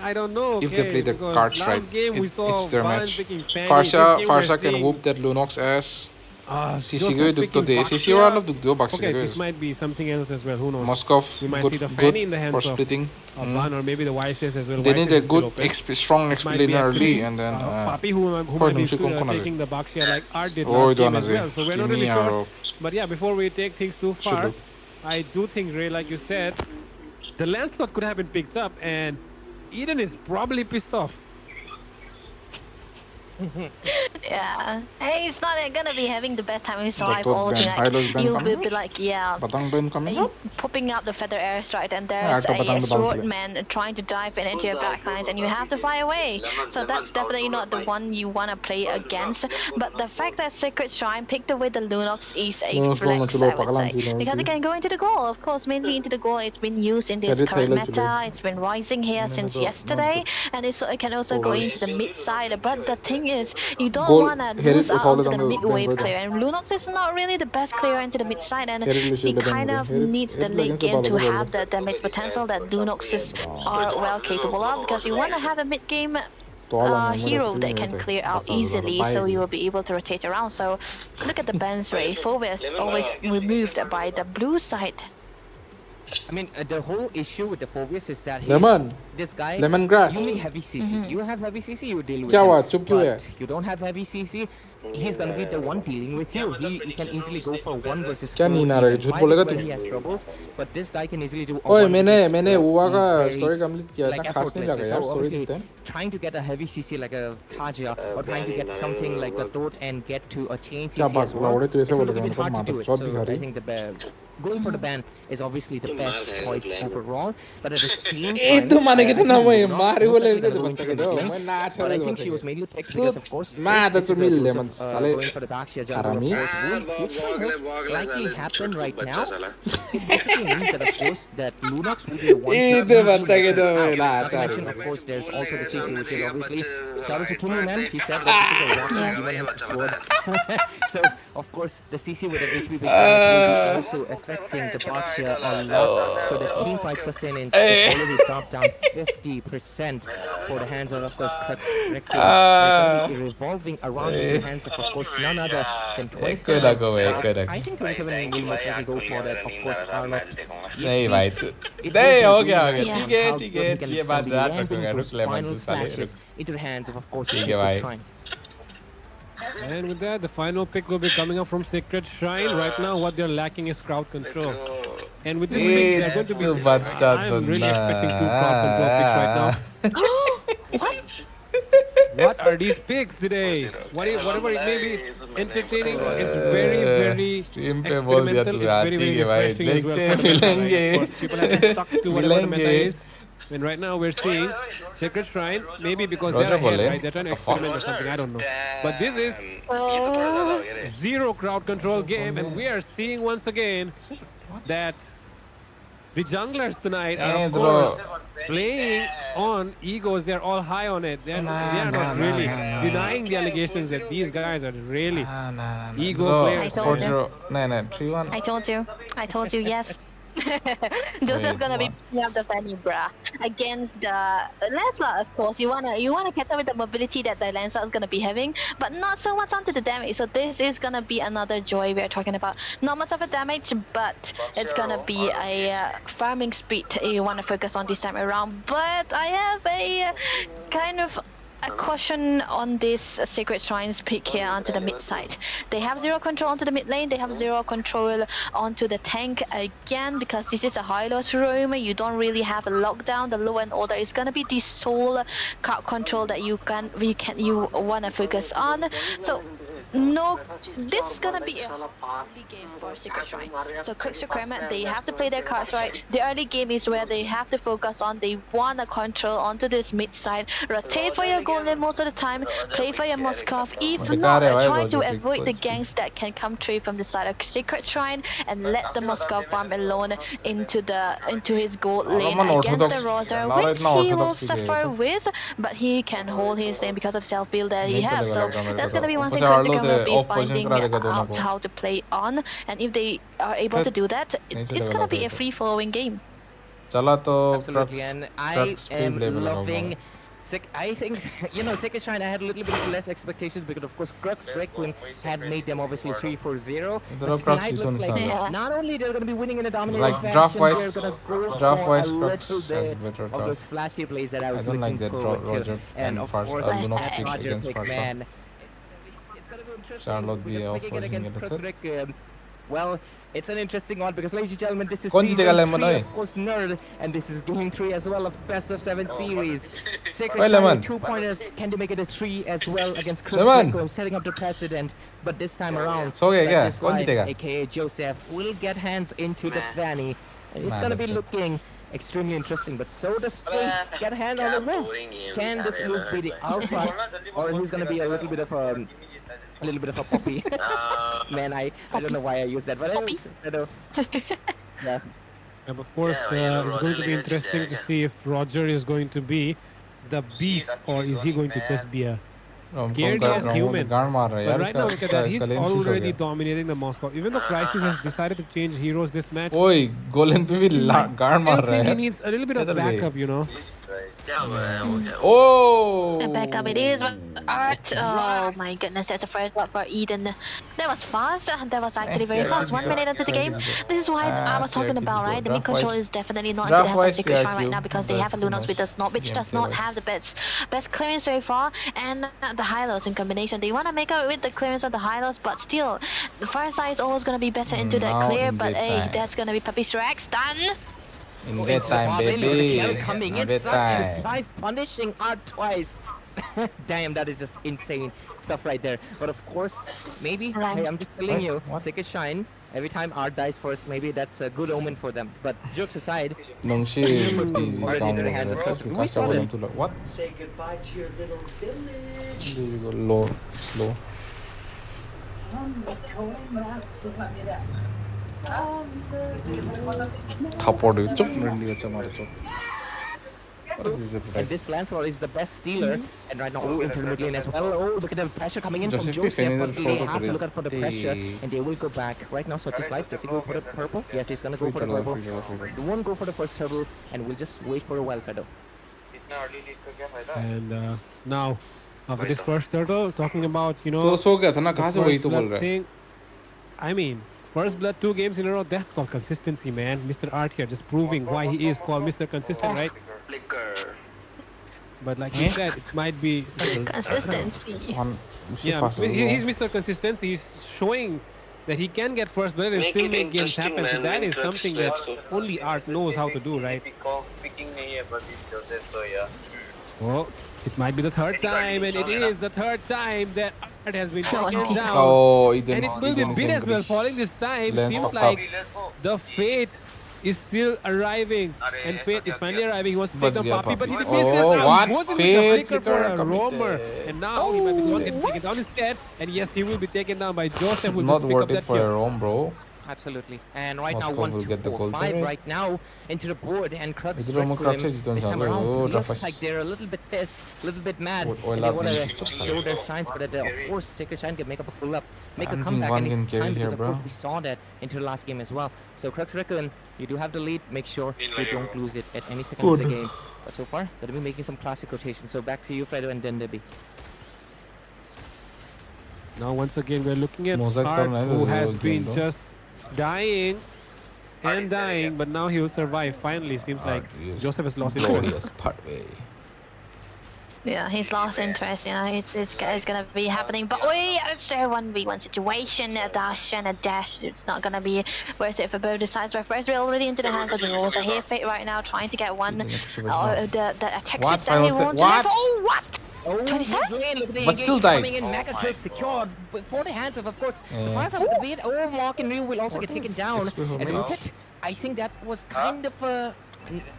I don't know. If they play their cards right, it's their match. Farsa can whoop that Lunox ass. CC go dukto de. CC wala dukto Baxia. Okay, this might be something else as well. Who knows? Moskov we might see the Fanny in the hands for splitting. Or maybe the YSS as well. They need a good, strong explainer early, and then Papi who might be taking the Baxia like Art did last game as well. So we're not really sure. But yeah, before we take things too far, I do think, Ray, like you said, the Lancelot could have been picked up, and Eden is probably pissed off. Yeah, hey, he's not gonna be having the best time in his life all tonight. You'll be like, yeah, popping up the feather airstrike, and there's a swordman trying to dive into your backlines, and you have to fly away. So that's definitely not the one you wanna play against. But the fact that Sacred Shrine picked away the Lunox is a flex, I would say, because it can go into the goal. Of course, mainly into the goal. It's been used in this current meta. It's been rising here since yesterday, and it can also go into the mid side. But the thing is, you don't wanna lose out onto the mid-wave clear, and Lunox is not really the best clear into the mid-side, and she kind of needs the late game to have the damage potential that Lunoxes are well capable of, because you wanna have a mid-game hero that can clear out easily, so you will be able to rotate around. So look at the bans rate. Phoebe is always removed by the blue side. I mean, the whole issue with the Phobius is that this guy, lemongrass. you need heavy CC. You have heavy CC, you deal with क्या हुआ? him. चुप क्यों है? But you don't have heavy CC, he's gonna be the one dealing with you. He can easily go for 1 versus 2. क्या नींद आ रही है? झूठ बोलेगा तू? He has troubles, but this guy can easily do. ओए मैंने हुआ का स्टोरी कंप्लीट किया था, खास नहीं लगा यार story this time. Trying to get a heavy CC like a Tajia, or trying to get something like a Dot and get to a chain क्या CC बात as बोला? well. ओरे तू ऐसे It's a बोल little रहा bit है, hard to मतलब do it. चौथ भी खा So I रही. think going for the ban is obviously the best choice overall, but at the same A time, तू माने कितना I मैं think मारे Lunox बोले is ऐसे gonna तो go बच्चा into के the दो mid lane, मैं नाच but रहा I हूँ think she was mainly picked because of course मैं तो this is a मिल ले Joseph, मन साले going for the Daxia jungle of हरामी. course would, which will most likely happen right now. It basically means that of course that Lunox will be the one A to तो बच्चा के दो मैं Not नाच to रहा mention, हूँ. of course, there's also the CC, which is obviously shout out to Kimu, man. He said that this is a walking given him a sword. So of course the CC with an HB base damage will be also affecting the Daxia a lot. So the team fight sustenance is already dropped down 50% for the hands of course Crux Requiem. It's going to be revolving around in the hands of course none other than 27. I think 27 will most likely go for that, of course Arlott. नहीं भाई तू नहीं हो गया ठीक है ये बात याद रखूंगा रुक ले मैं तू साले रुक into the hands of course ठीक है भाई. Shrine. And with that, the final pick will be coming up from Sacred Shrine. Right now, what they're lacking is crowd control. And with this pick, they're going to be. I'm really expecting 2 crowd control picks right now. What? What are these picks today? Whatever it may be, entertaining. It's very stream पे बोल दिया experimental. तू It's यार very ठीक है भाई refreshing as well. देखते for the meta, right? मिलेंगे Of course, people have been stuck to whatever the meta मिलेंगे. is. And right now we're seeing Sacred Shrine, maybe because Roger they're ahead, बोले. right? They're trying to experiment or something, I don't know. But this is zero crowd control game, and we are seeing once again that the junglers tonight are of course playing on egos. They're all high on it. They are not really denying the allegations that these guys are really ego players. I told you. 4-0 3-1. I told you, yes. Joseph gonna be picking up the Fanny Bra against the Lancelot, of course. You wanna catch up with the mobility that the Lancelot is gonna be having, but not so much onto the damage. So this is gonna be another joy we are talking about. Not much of a damage, but it's gonna be a farming speed you wanna focus on this time around. But I have a kind of a caution on this Sacred Shrines pick here onto the mid side. They have zero control onto the mid lane. They have zero control onto the tank again, because this is a high-loss room. You don't really have a lockdown. The low end order is gonna be the sole card control that you wanna focus on. So no, this is gonna be a early game for Secret Shrine. So Crux Requiem, they have to play their cards right. The early game is where they have to focus on, they wanna control onto this mid side, rotate for your golem most of the time, play for your Moskov, if not, try to avoid the ganks that can come through from the side of Secret Shrine and let the Moskov farm alone into his gold lane against the Rosa, which he will suffer with, but he can hold his lane because of self-build that he has. So that's gonna be one thing Crux Requiem will be finding out how to play on, and if they are able to do that, it's gonna be a free-flowing game. Absolutely, and I am loving. I think, Second Shrine, I had a little bit less expectations because, of course, Crux Requiem had made them obviously 3-4-0. But tonight looks like not only they're going to be winning in a dominating fashion, they're going to go for a little bit of those flashy plays that I was looking forward to. And, of course, Roger pick, man. It's going to be interesting because picking it against Crux Requiem, well, it's an interesting one because, ladies and gentlemen, this is season 3, of course, Nerd, and this is game 3 as well of Best of 7 series. Sacred Shrine 2-pointers, can they make it a 3 as well against Crux Requiem, setting up the precedent, but this time around, aka Joseph, will get hands into the Fanny, and it's gonna be looking extremely interesting, but so does Finn get a hand on the roof. Can this move be the alpha, or he's gonna be a little bit of a puppy? Man, I don't know why I use that, but I know. Yeah. And of course, it's going to be interesting to see if Roger is going to be the beast, or is he going to just be a scared as human. गांड मार रहा है But यार right now, look at that. He's इसका लेन fees हो already गया dominating the Moscow. Even though Crisis has decided to change heroes this match, ओए Golan पे भी गांड मार I रहा think है he needs a little bit of चल गई। backup, you know. Oh! Backup it is, but Art. Oh my goodness, that's the first blood for Eden. That was fast. That was actually very fast. 1 minute into the game. This is what I was talking about, right? The mid control is definitely not into the hands of Secret Shrine right now because they have a Lunox which does not have the best clearance very far, and the high-lows in combination. They want to make up with the clearance of the high-lows, but still, the far side is always going to be better into that clear. But hey, that's going to be Puppy Strax done. In that time, baby. Coming in, that such time. a life punishing Art twice. Damn, that is just insane stuff right there. But of course, maybe, hey, I'm just telling you, Secret Shine, every time Art dies first, maybe that's a good omen for them. But jokes aside, Nungshiyenba already into the hands of Crux. We saw them. What? Say goodbye to your little village. There you go, low, slow. थप्पड़ चुप रंडी अच्छा मारो चुप And this Lancelot is the best stealer, and right now, oh, intermediate lane as well. Oh, look at the pressure coming in from Joseph, but they have to look out for the pressure, and they will go back. Right now, Such is life. Does he go for the purple? Yes, he's gonna go for the purple. He won't go for the first turtle, and we'll just wait for a wild shadow. And now, after this first turtle, talking about, you know, तो सो गया था ना कहाँ से वही तो बोल रहा है thing, I mean, first blood 2 games in a row, that's called consistency, man. Mr. Art here just proving why he is called Mr. Consistent, right? But like he said, it might be Consistency. yeah, he's Mr. Consistency. He's showing that he can get first blood and still make games happen. So that is something that only Art knows how to do, right? Well, it might be the third time, and it is the third time that Art has been taken down. Oh, And it will be Bin as well falling this time. Seems like the fate is still arriving, and Fate is finally arriving. He wants to take the puppy, but he defeats Oh, what? Goes in with the Fate flicker for a committed. roamer, and now he might be the one getting taken down instead. And yes, he will be taken down by Joseph, who will not just pick up worth it that for a kill. roam, bro. Absolutely. And right Moscow now, 1, will 2, get the 4, gold 5 there. right now into the board, and Crux Idhar mo Crux Requiem is this time oh, around looks Tartarus. like they're a little bit pissed, a little bit mad, Oh, and they love want me. to show their shines, but of course, Secret Shine can make up a pull up, make a I'm comeback, thinking and one it's can time carry because here, of course bro. we saw that into the last game as well. So Crux Requiem, you do have the lead. Make sure you don't lose it at any second of the game. But so far, they'll be making some classic rotations. So back to you, Fredo, and then Debbie. Now once again, we're looking at Mosaic Art, turn, who eh, has the been game, just dying and dying, but now he will survive. Finally, seems like Joseph has lost interest. Glorious pathway. Yeah, he's lost interest. You know, it's gonna be happening. But wait, it's a 1v1 situation. A dash and a dash. It's not gonna be worth it for both sides. But first, we're already into the hands of the Rosa here. Fate right now trying to get one. The attack switch that he wants to live. Oh, what? Oh, 27? But still died. Coming in, Mega kill secured for the hands of course, the far side of the beat. Oh, Mark and Ryu will also get taken down. And with it, I think that was kind of a,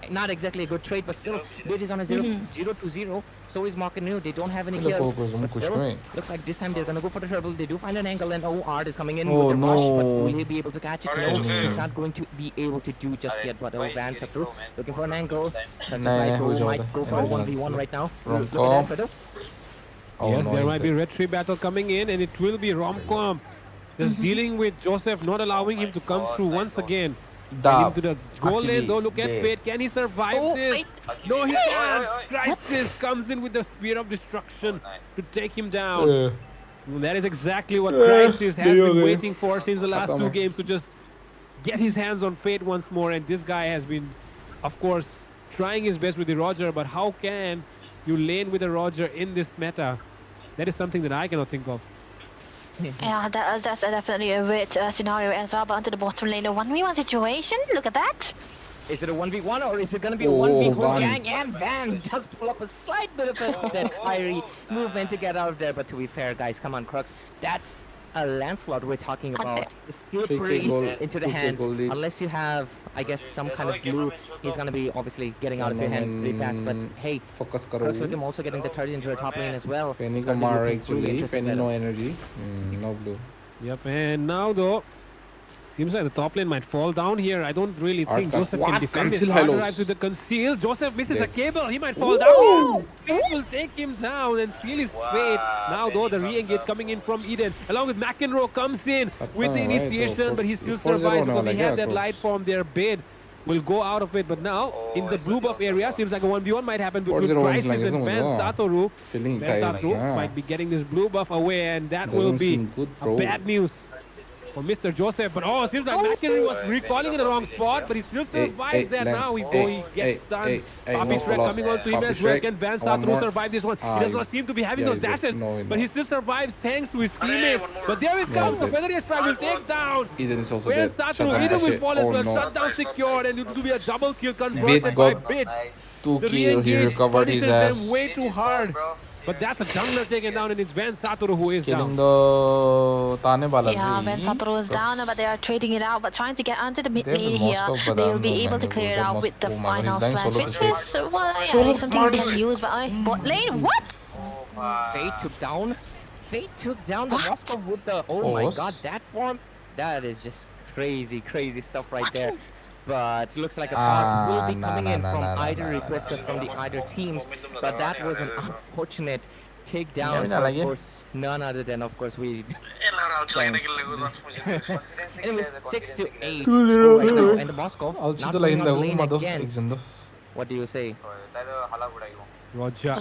not exactly a good trade, but still, Bid is on a 0-2-0. So is Mark and Ryu. They don't have any kills. But still, looks like this time they're gonna go for the turtle. They do find an angle, and oh, Art is coming in with the rush, but will he be able to catch it? No, he's not going to be able to do just yet. But oh, Vans are through, looking for an angle. Such as like, oh, might go for a 1v1 right now. Look at that, Fredo. Yes, there might be Red Tree battle coming in, and it will be Romcom just dealing with Joseph, not allowing him to come through once again. And into the goal lane, though. Look at Fate. Can he survive this? No, he can't. Crisis comes in with the Spear of Destruction to take him down. That is exactly what Crisis has been waiting for since the last 2 games, to just get his hands on Fate once more. And this guy has been, of course, trying his best with the Roger, but how can you lane with a Roger in this meta? That is something that I cannot think of. Yeah, that's definitely a weird scenario as well. But onto the bottom lane, a 1v1 situation. Look at that. Is it a 1v1 or is it going to be a 1v4 gang? And Van does pull up a slight bit of that fiery movement to get out of there. But to be fair, guys, come on, Crux. That's a Lancelot we're talking about. It's slippery into the hands. Unless you have, I guess, some kind of glue, he's going to be obviously getting out of your hand really fast. But hey, Crux Requiem also getting the 30 into the top lane as well. Penny ko mar actually. Penny no energy. No blue. Yep, and now though, Seems like the top lane might fall down here. I don't really Art think cut. Joseph What? can defend this. Conceal Art hilos. arrives with the conceal. Joseph misses a Dead. cable. He might fall down. It will take him down and seal his fate. Now though, the re-engage coming in from Eden. Along with McEnroe comes in with the initiation, but he still survives because he had that light form there. Bid will go out of it, but now in the blue buff area, seems like a 1v1 might happen between Crisis and Van Satoru. Van Satoru might be getting this blue buff away, and that will be bad news for Mr. Joseph. But oh, it seems like McEnroe was recalling in the wrong spot, but he still survives there now. He gets stunned. Poppy Shrek coming on to him as well. Can Van Satoru survive this one? He does not seem to be having those dashes, but he still survives thanks to his teammates. But there it comes. The Feather Strike will take down Eden is also Van dead. Satoru. Eden will fall as well. Shutdown secured, and it will be a double kill converted by Bid. 2 The kills. He re-engage recovered his punishes ass. them way too hard. But that's a jungler taken down, and it's Van Satoru who is Killing down. the Tane Balaji. Yeah, Van Satoru is down, but they are trading it out. But trying to get onto the mid They have lane the here, most of they will Badam, be no, able to man, clear it they out must with the go, man. final He's dying slash, solo which to is well, Solo yeah, something you can Marty. use. But bot lane, what? Fate took down. Fate took down the Moscow with the. Oh my god, that form. That is just crazy, crazy stuff right there. But looks like a pause will be coming in from either request or from the either teams. But that was an unfortunate takedown for, of course, none other than, of course, we. It was 6-8 score right now, and the Moscow not going on the lane against. What do you say? Roger.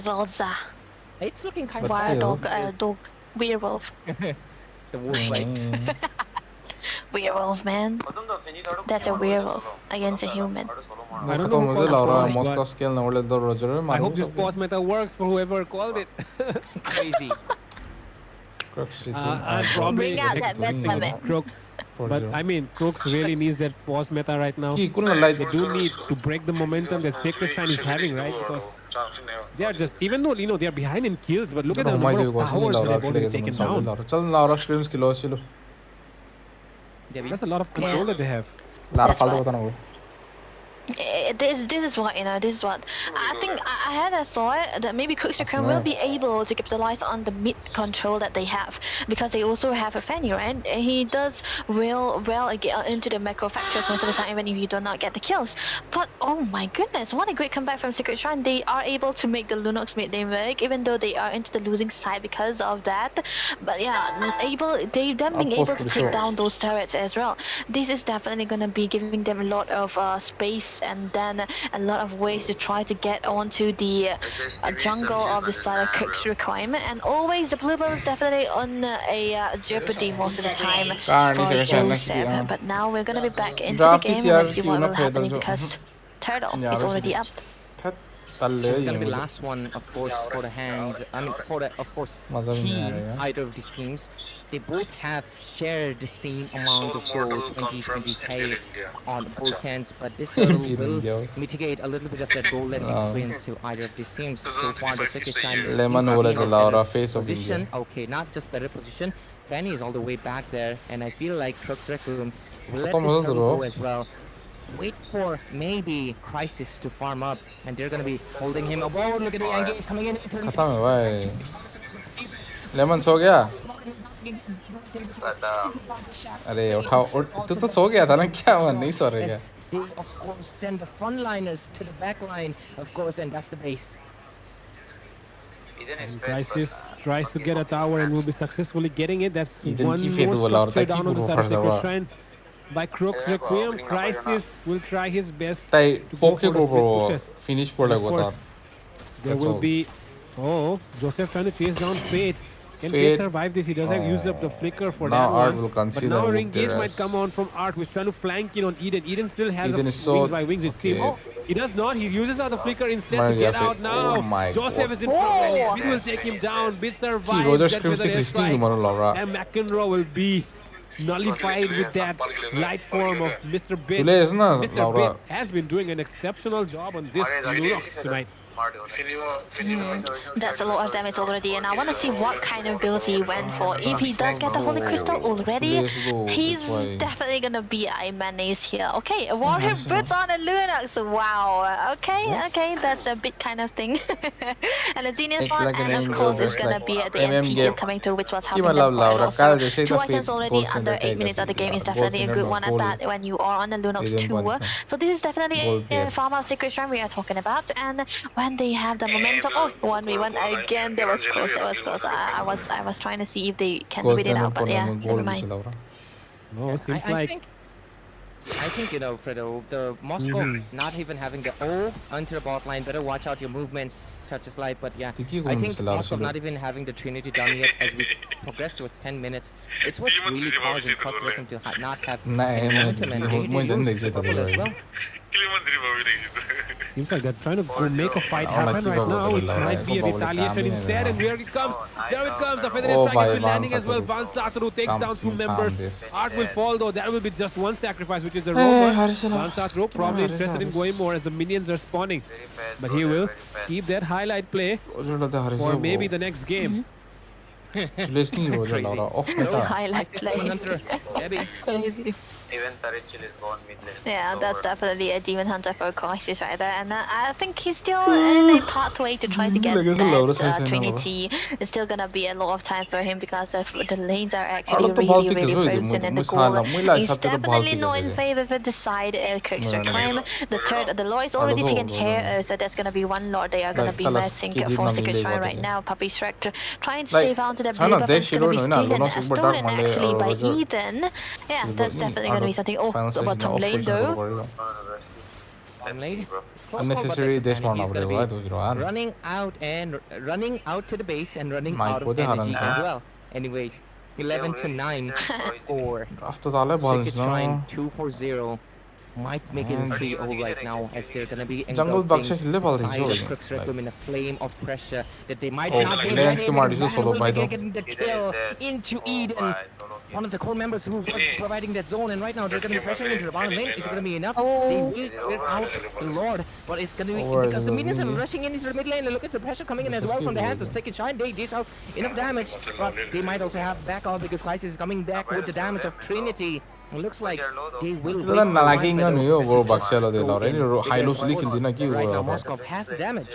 It's looking kind of Wild dog, werewolf. the wolf, right? Werewolf, man. That's a werewolf against a human. I don't know who called this, but I hope this boss meta works for whoever called it. Crazy. I'll probably Bring out that meta, man. Crux. But I mean, Crux really needs that boss meta right now. They do need to break the momentum that Sacred Shrine is having, right? Because they are just, even though, you know, they are behind in kills, but look at the number of towers they've already taken down. That's a lot of control that they have. That's why. This is what, you know, this is what I think. I had a thought that maybe Crux Requiem will be able to capitalize on the mid control that they have, because they also have a Fanny, right? He does well get into the macro factors most of the time, even if you do not get the kills. But oh my goodness, what a great comeback from Sacred Shrine. They are able to make the Lunox mid lane work, even though they are into the losing side because of that. But yeah, them being able to take down those turrets as well. This is definitely gonna be giving them a lot of space, and then a lot of ways to try to get onto the jungle of the side of Crux Requiem. And always the blue buff is definitely on a jeopardy most of the time for Joseph. But now we're gonna be back into the game, and let's see what will happen, because Turtle is already up. This is gonna be the last one, of course, for the hands. I mean, for the, of course, team, either of these teams. They both have shared the same amount of gold, 20k on both hands, but this will mitigate a little bit of that gold level experience to either of these teams. So far, the Sacred Shrine Lemon was a Laura face of position. Okay, not just better position. Fanny is all the way back there, and I feel like Crux Requiem will let this go as well. Wait for maybe Crisis to farm up, and they're gonna be holding him. Oh, look at the engage coming in. लेमन सो गया अरे उठाओ तू तो सो गया था ना क्या हुआ नहीं सो रहा क्या They of course send the frontliners to the back line, of course, and that's the base. And Crisis tries to get a tower and will be successfully getting it. That's one की फेद more वाला और structure ताकि down on the को side of first Sacred हुआ Shrine by Crux Requiem. Crisis will try his best ताई to go पोके for the को split pushes. finish पर लगवा था There will be Joseph trying to chase down Fate. Can Fate survive this? He doesn't use up the flicker for that Art one. Will but now a engage might come on from Art, who's trying to flank in on Eden. Eden still has a wings by wings, it seems. He does not. He uses out the flicker instead to get out now. Joseph is in trouble. Bit will take him down. Bit survives that with an airstrike. And McEnroe will be nullified with that light form of Mr. Bit. Mr. Bit has been doing an exceptional job on this Lunox tonight. That's a lot of damage already, and I want to see what kind of build he went for. If he does get the Holy Crystal already, he's definitely gonna be a menace here. Okay, Warrior boots on a Lunox. Wow. Okay, that's a bit kind of thing. And a Genius one, and of course it's gonna be the MT coming through, which was helping them quite a lot. So 2 items already under 8 minutes of the game is definitely a good one at that when you are on the Lunox 2. So this is definitely a farm of Secret Shrine we are talking about, and when they have the momentum, 1v1 again, that was close. I was trying to see if they can beat it out, but yeah, never mind. Oh, seems like. I think, you know, Fredo, the Moscow not even having the O onto the bot line, better watch out your movements, such as light, but yeah, I think Moscow not even having the Trinity done yet as we progress towards 10 minutes. It's what's really causing Crux Requiem to not have momentum and purple as well. Seems like they're trying to go make a fight happen right now. It might be a retaliation instead, and here it comes. There it comes. A feather strike has been landing as well. Van Tartarus takes down 2 members. Art will fall though. That will be just 1 sacrifice, which is the wrong one. Van Tartarus probably interested in going more as the minions are spawning, but he will keep that highlight play for maybe the next game. Highlight play. Crazy. Yeah, that's definitely a Demon Hunter for Crisis right there, and I think he's still in a pathway to try to get that Trinity. It's still gonna be a lot of time for him because the lanes are actually really frozen, and the goal is definitely not in favor of the side Crux Requiem. The Lord is already taken care of, so that's gonna be 1 Lord they are gonna be matching for Secret Shrine right now. Puppy Shrek trying to save onto the blue, but it's gonna be stolen actually by Eden. Yeah, that's definitely gonna be something. Oh, about top lane though. Unnecessary dash one running out to the base and running out of energy as well. Anyways, 11 to 9 or Secret Shrine 2-4-0 might make it 3-0 right now, as they're gonna be engulfing side of Crux Requiem in a flame of pressure that they might not be getting the kill into Eden. One of the core members who was providing that zone, and right now they're gonna be pressuring into the bottom lane. Is it gonna be enough? They will clear out the Lord, but it's gonna be because the minions are rushing into the mid lane. And look at the pressure coming in as well from the hands of Second Shine. They dish out enough damage, but they might also have backup because Crisis is coming back with the damage of Trinity. It looks like they will. Right now, Moskov has the damage.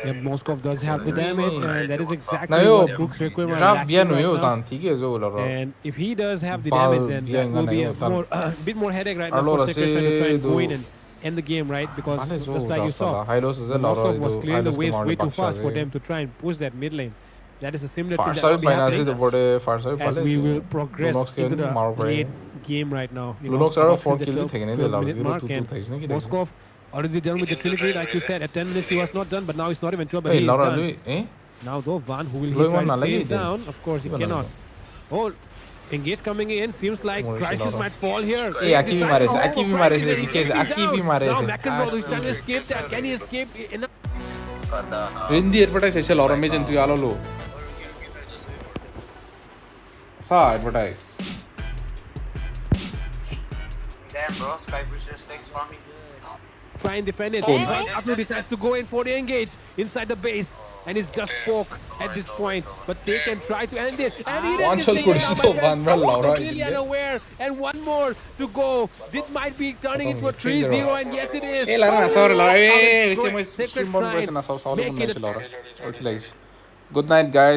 Yeah, Moskov does have the damage, and that is exactly what Crux Requiem are lacking right now. And if he does have the damage, then that will be a bit more headache right now for Secret Shrine to try and go in and end the game, right? Because just like you saw, Moskov was clearing the waves way too fast for them to try and push that mid lane. That is a similar thing that will be happening as we will progress into the late game right now. Lunox are 4 kills. Moskov already done with the Trinity, like you said. At 10 minutes he was not done, but now he's not even 12, but he's done. Now though, Van, who will he try to chase down? Of course he cannot. Oh, Engage coming in. Seems like Crisis might fall here. Hey, Aki bhi mare se. Now McEnroe is trying to escape that. Can he escape? Rendi advertise essential or imagine to allo. Sa advertise. Damn bro, Skyfish takes for me. Try and defend it. Abdul decides to go in for the engage inside the base. And it's just poke at this point, but they can try to end it. And he One shot completely unaware, and 1 more to go. This might be turning into a 3-0, and yes, it is. Hey, Lara, sorry, Lara. Good night, guys.